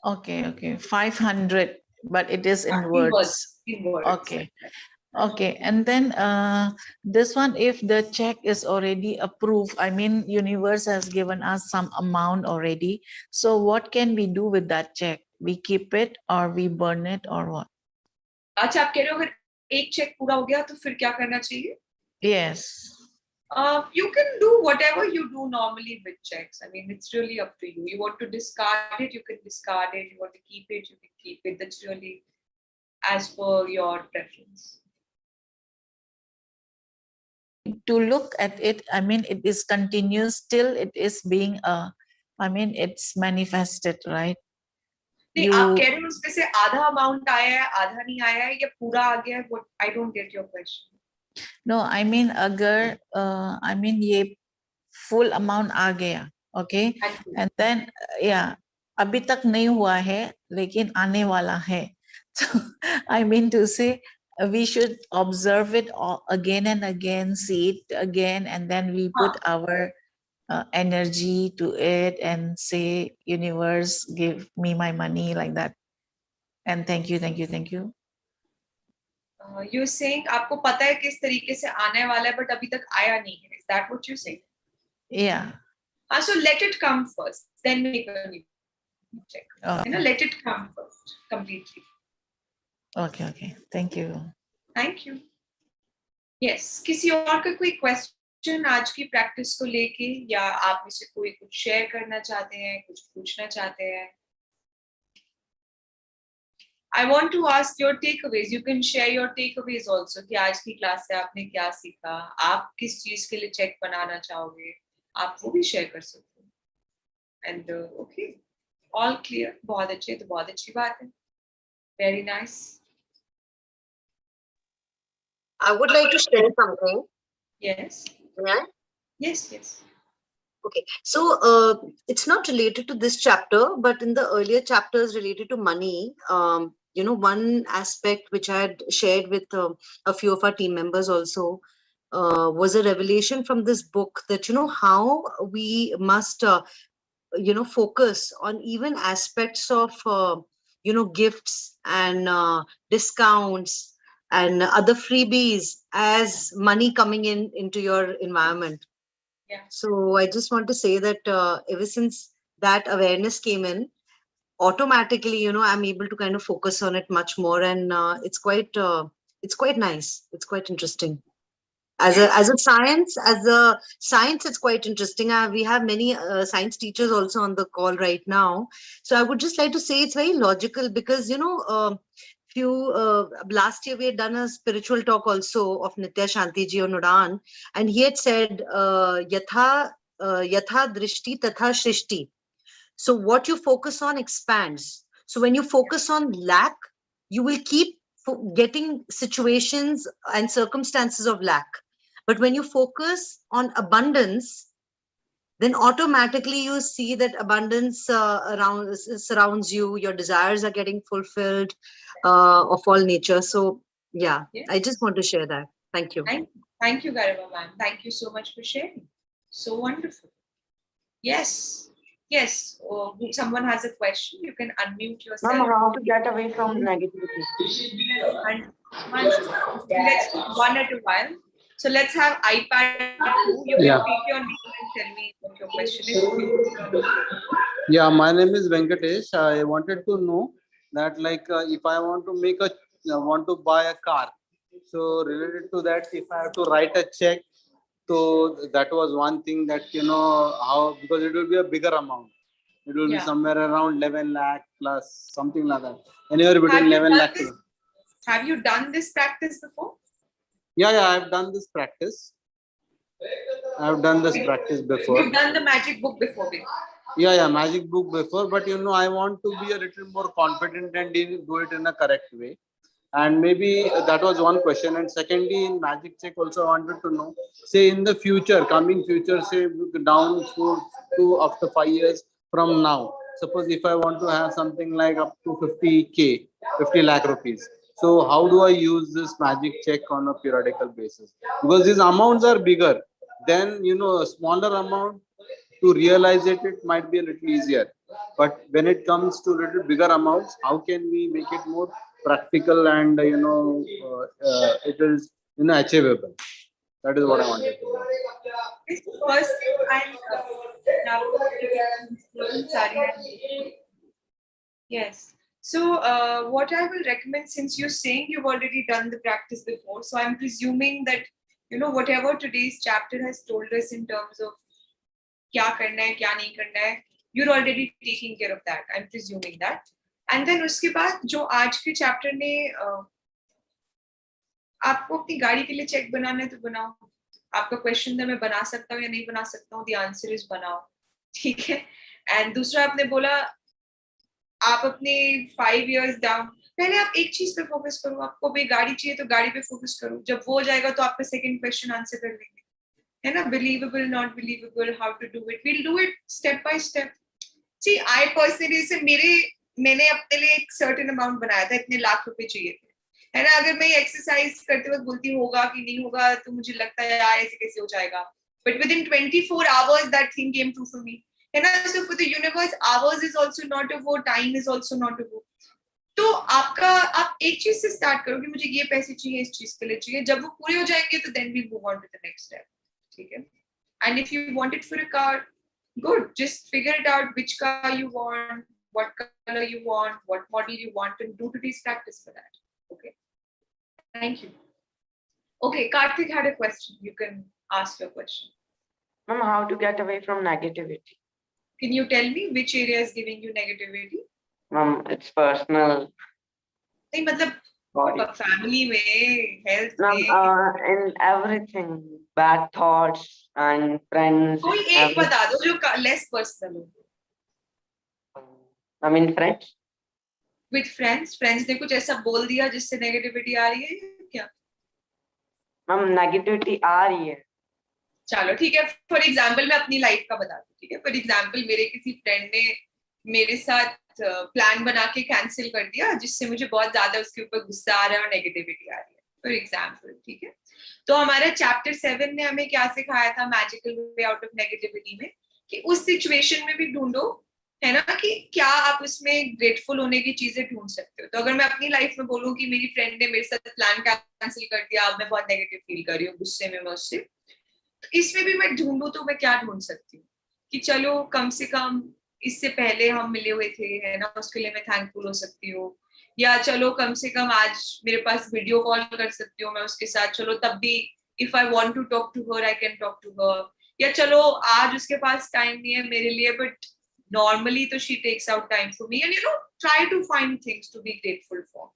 Okay, 500, but it is in words. In words. Okay, and then this one, if the check is already approved, I mean universe has given us some amount already, so what can we do with that check? We keep it or we burn it or what? अच्छा, आप कह रहे हो अगर एक चेक पूरा हो गया तो फिर क्या करना चाहिए? Yes. You can do whatever you do normally with checks. I mean, it's really up to you. You want to discard it, you can discard it. You want to keep it, you can keep it. That's really as per your preference. To look at it, I mean, it is continuous till it is being I mean, it's manifested, right? नहीं, आप कह रहे हो उसमें से आधा अमाउंट आया है, आधा नहीं आया है, या पूरा आ गया है? What? I don't get your question. No, I mean अगर I mean ये full amount आ गया, Okay, Thank you. and then yeah, अभी तक नहीं हुआ है लेकिन आने वाला है. So I mean to say we should observe it all again and again, see it again, and then we put our energy to it and say, universe, give me my money, like that. And thank you, thank you, thank you. You're saying आपको पता है किस तरीके से आने वाला है, but अभी तक आया नहीं है. Is that what you're saying? Yeah. So let it come first, then make a new check. Let it come first, completely. Okay, okay. Thank you. Thank you. Yes. किसी और का कोई question आज की practice को लेके, या आप में से कोई कुछ share करना चाहते हैं, कुछ पूछना चाहते हैं? I want to ask your takeaways. You can share your takeaways also. कि आज की क्लास से आपने क्या सीखा, आप किस चीज के लिए चेक बनाना चाहोगे, आप वो भी शेयर कर सकते हो. And okay, all clear. बहुत अच्छे, तो बहुत अच्छी बात है. Very nice. I would like to share something. Yes. Yeah. Yes. Yes. Okay. So it's not related to this chapter, but in the earlier chapters related to money, one aspect which I had shared with a few of our team members also was a revelation from this book that, how we must, focus on even aspects of, gifts and discounts and other freebies as money coming into your environment. Yeah. So I just want to say that ever since that awareness came in, automatically, I'm able to kind of focus on it much more, and it's quite nice. It's quite interesting. As a science, it's quite interesting. We have many science teachers also on the call right now. So I would just like to say it's very logical because, last year we had done a spiritual talk also of Nitya Shanti ji on Udan, and he had said yatha drishti tatha shrishti. So what you focus on expands. So when you focus on lack, you will keep getting situations and circumstances of lack. But when you focus on abundance, then automatically you see that abundance surrounds you. Your desires are getting fulfilled of all nature. So yeah, I just want to share that. Thank you. Thank you, Garima ma'am. Thank you so much for sharing. So wonderful. Yes. Someone has a question. You can unmute yourself. Ma'am, how to get away from negativity? And let's do one at a while. So let's have iPad 2. You can take your name and tell me what your question is. Yeah, my name is Venkatesh. I wanted to know that, like, if I want to buy a car, so related to that, if I have to write a check, so that was one thing that, how, because it will be a bigger amount. It will be somewhere around 11 lakh plus something like that. Anywhere between 11 lakh. Have you done this practice before? Yeah, I've done this practice. I've done this practice before. You've done the magic book before. Yeah, magic book before, but I want to be a little more confident and do it in a correct way. And maybe that was one question. And secondly, in magic check also I wanted to know, say in the future, coming future, say down to after 5 years from now, suppose if I want to have something like up to 50 lakh rupees. So how do I use this magic check on a periodical basis? Because these amounts are bigger. Then, a smaller amount, to realize it might be a little easier. But when it comes to little bigger amounts, how can we make it more practical and it is achievable? That is what I wanted to know. First thing, yes. So what I will recommend, since you're saying you've already done the practice before, so I'm presuming that whatever today's chapter has told us in terms of क्या करना है, क्या नहीं करना है, you're already taking care of that. I'm presuming that. And then उसके बाद जो आज के चैप्टर ने आपको अपनी गाड़ी के लिए चेक बनाना है तो बनाओ. आपका क्वेश्चन था मैं बना सकता हूँ या नहीं बना सकता हूँ, the answer is बनाओ. ठीक है. एंड दूसरा आपने बोला आप अपने 5 years down, पहले आप एक चीज पे फोकस करो. आपको भी गाड़ी चाहिए तो गाड़ी पे फोकस करो. जब वो हो जाएगा तो आपका सेकंड क्वेश्चन आंसर कर लेंगे. है ना, believable, not believable, how to do it. We'll do it step by step. See, I personally से मैंने अपने लिए एक certain amount बनाया था, इतने लाख रुपए चाहिए थे, है ना. अगर मैं एक्सरसाइज करते वक्त बोलती होगा कि नहीं होगा, तो मुझे लगता है यार ऐसे कैसे हो जाएगा. But within 24 hours that thing came true for me, है ना. So for the universe, hours is also not a vote, time is also not a vote. तो आप एक चीज से स्टार्ट करो कि मुझे ये पैसे चाहिए, इस चीज के लिए चाहिए. जब वो पूरे हो जाएंगे तो then we move on to the next step. ठीक है. And if you want it for a car, good. Just figure it out which car you want, what color you want, what model you want, and do today's practice for that. Okay. Thank you. Okay, Karthik had a question. You can ask your question. Ma'am, how to get away from negativity? Can you tell me which area is giving you negativity? Ma'am, it's personal. नहीं मतलब Body. family में, health Ma'am, में. in everything, bad thoughts and friends. कोई एक बता दो जो less personal हो. I mean, friends. With friends ने कुछ ऐसा बोल दिया जिससे negativity आ रही है क्या? Ma'am, negativity आ रही है. चलो ठीक है. फॉर एग्जाम्पल मैं अपनी लाइफ का बता दूं. ठीक है. फॉर एग्जाम्पल मेरे किसी फ्रेंड ने मेरे साथ प्लान बना के कैंसिल कर दिया, जिससे मुझे बहुत ज्यादा उसके ऊपर गुस्सा आ रहा है और नेगेटिविटी आ रही है. For example. ठीक है. तो हमारा चैप्टर 7 ने हमें क्या सिखाया था magical way out of negativity में, कि उस सिचुएशन में भी ढूंढो, है ना, कि क्या आप उसमें ग्रेटफुल होने की चीजें ढूंढ सकते हो. तो अगर मैं अपनी लाइफ में बोलूँ कि मेरी फ्रेंड ने मेरे साथ प्लान कैंसिल कर दिया, अब मैं बहुत नेगेटिव फील कर रही हूँ, गुस्से में मैं उससे, तो इसमें भी मैं ढूंढूं तो मैं क्या ढूंढ सकती हूँ कि चलो कम से कम इससे पहले हम मिले हुए थे, है ना, उसके लिए मैं थैंकफुल हो सकती हूँ. या चलो कम से कम आज मेरे पास वीडियो कॉल कर सकती हूँ मैं उसके साथ, चलो तब भी if I want to talk to her I can talk to her. या चलो आज उसके पास टाइम नहीं है मेरे लिए, बट नॉर्मली तो she takes out time for me, and you know try to find things to be grateful for,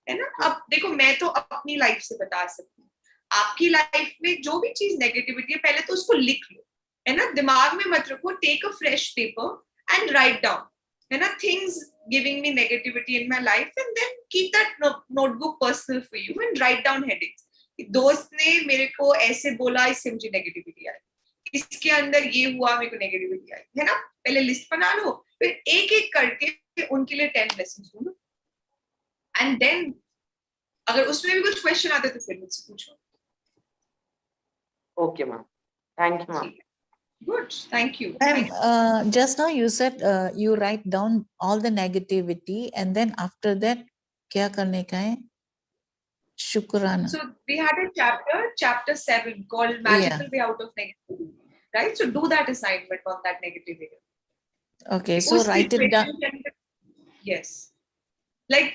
है ना. अब देखो मैं तो अपनी लाइफ से बता सकती हूँ, आपकी लाइफ में जो भी चीज नेगेटिविटी है पहले तो उसको लिख लो, है ना, दिमाग में मत रखो. Take a fresh paper and write down, है ना, things giving me negativity in my life, and then keep that notebook personal for you and write down headings. दोस्त ने मेरे को ऐसे बोला, इससे मुझे नेगेटिविटी आई, इसके अंदर ये हुआ, मेरे को नेगेटिविटी आई, है ना. पहले लिस्ट बना लो, फिर एक एक करके उनके लिए 10 लेसन्स ढूंढो, एंड देन अगर उसमें भी कुछ क्वेश्चन आते तो फिर मुझसे पूछो. Okay, ma'am. Thank you, ma'am. Good, thank you. And just now you said you write down all the negativity and then after that क्या करने का है? शुक्राना. So we had a chapter 7 called Magical Way Out of Negativity, right? So do that assignment on that negativity. Okay, so write it down. Yes. Like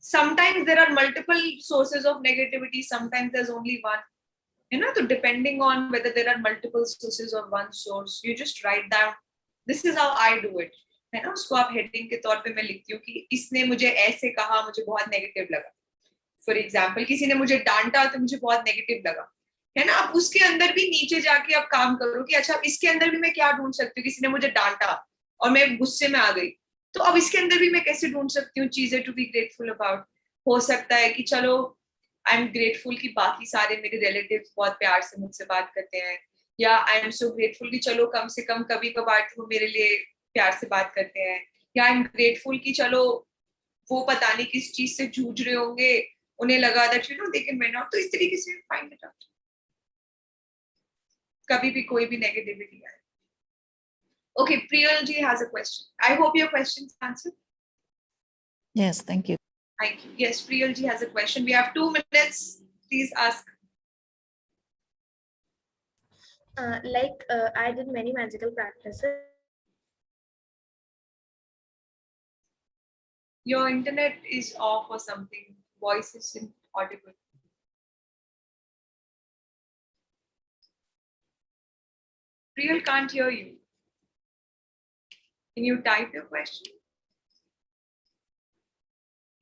sometimes there are multiple sources of negativity, sometimes there's only one. You know, so depending on whether there are multiple sources or one source, you just write down, this is how I do it. है ना, उसको आप हेडिंग के तौर पे मैं लिखती हूँ कि इसने मुझे ऐसे कहा, मुझे बहुत नेगेटिव लगा. फॉर एग्जाम्पल किसी ने मुझे डांटा तो मुझे बहुत नेगेटिव लगा, है ना. आप उसके अंदर भी नीचे जाके आप काम करो कि अच्छा इसके अंदर भी मैं क्या ढूंढ सकती हूँ. किसी ने मुझे डांटा और मैं गुस्से में आ गई, तो अब इसके अंदर भी मैं कैसे ढूंढ सकती हूँ चीजें टू बी ग्रेटफुल अबाउट. हो सकता है कि चलो आई एम ग्रेटफुल कि बाकी सारे मेरे रिलेटिव्स बहुत प्यार से मुझसे बात करते हैं, या आई एम सो ग्रेटफुल कि चलो कम से कम कभी कभार वो मेरे लिए प्यार से बात करते हैं, या आई एम ग्रेटफुल कि चलो वो पता नहीं किस चीज से जूझ रहे होंगे, उन्हें लगा that you know they can win out. तो इस तरीके से फाइंड इट आउट. कभी भी कोई भी नेगेटिविटी आए. Okay, Priyal ji has a question. I hope your question is answered. Yes, thank you. Thank you. Yes, Priyal ji has a question. We have 2 minutes. Please ask. I did many magical practices. Your internet is off or something. Voice is inaudible. Priyal can't hear you. Can you type your question?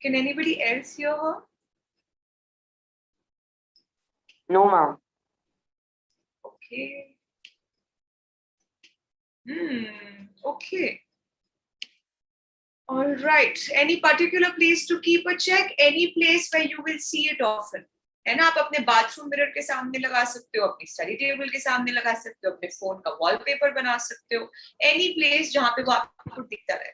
Can anybody else hear her? No, ma'am. Okay. Okay. All right. Any particular place to keep a check? Any place where you will see it often? है ना. आप अपने बाथरूम मिरर के सामने लगा सकते हो, अपनी स्टडी टेबल के सामने लगा सकते हो, अपने फोन का वॉलपेपर बना सकते हो, एनी प्लेस जहां पे वो आपको दिखता रहे.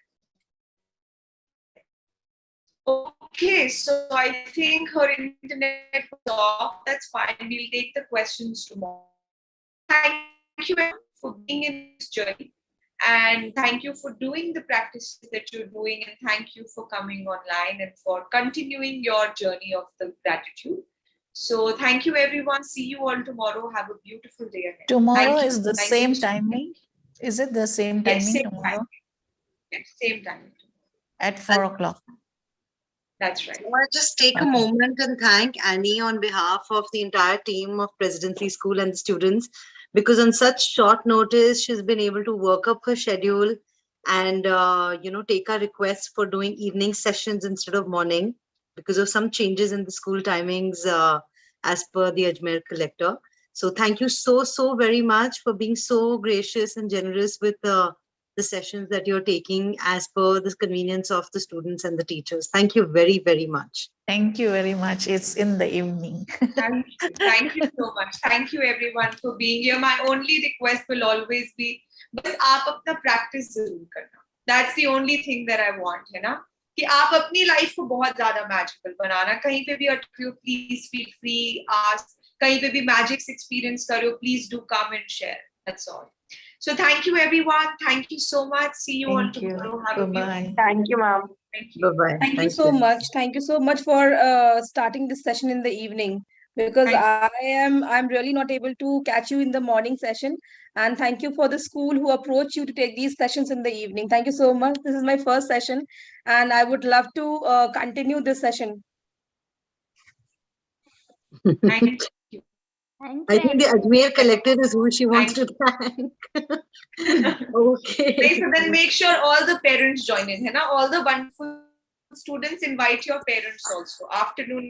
Okay, so I think her internet was off. That's fine. We'll take the questions tomorrow. Thank you for being in this journey. And thank you for doing the practices that you're doing. And thank you for coming online and for continuing your journey of the gratitude. So thank you, everyone. See you all tomorrow. Have a beautiful day ahead. Tomorrow Thank you. is the Thank you same so much. timing? Is it the same Yes, timing same tomorrow? time. Yes, same time. At 4 o'clock? That's right. I want to just take a Okay. moment and thank Annie on behalf of the entire team of Presidency School and the students, because on such short notice, she's been able to work up her schedule and, take our requests for doing evening sessions instead of morning because of some changes in the school timings as per the Ajmer collector. So thank you so, so very much for being so gracious and generous with the sessions that you're taking as per the convenience of the students and the teachers. Thank you very, very much. Thank you very much. It's in the evening. Thank you. Thank you so much. Thank you everyone for being here. My only request will always be, बस आप अपना practice जरूर करना. That's the only thing that I want, है ना? कि आप अपनी life को बहुत ज़्यादा magical बनाना. कहीं पे भी अटके हो, please feel free, ask. कहीं पे भी magics experience करो, please do come and share. That's all. So thank you everyone. Thank you so much. See you all Thank you. tomorrow. Have a beautiful Bye-bye. Thank you, ma'am. Thank you. Bye-bye. Thank you so much. Thank you so much for starting this session in the evening, because I'm really not able to catch you in the morning session. And thank you for the school who approached you to take these sessions in the evening. Thank you so much. This is my first session, and I would love to continue this session. Thank you. I think the Ajmer collector is who she wants to thank. Okay. Right, so then make sure all the parents join in, है ना? All the wonderful students, invite your parents also. Afternoon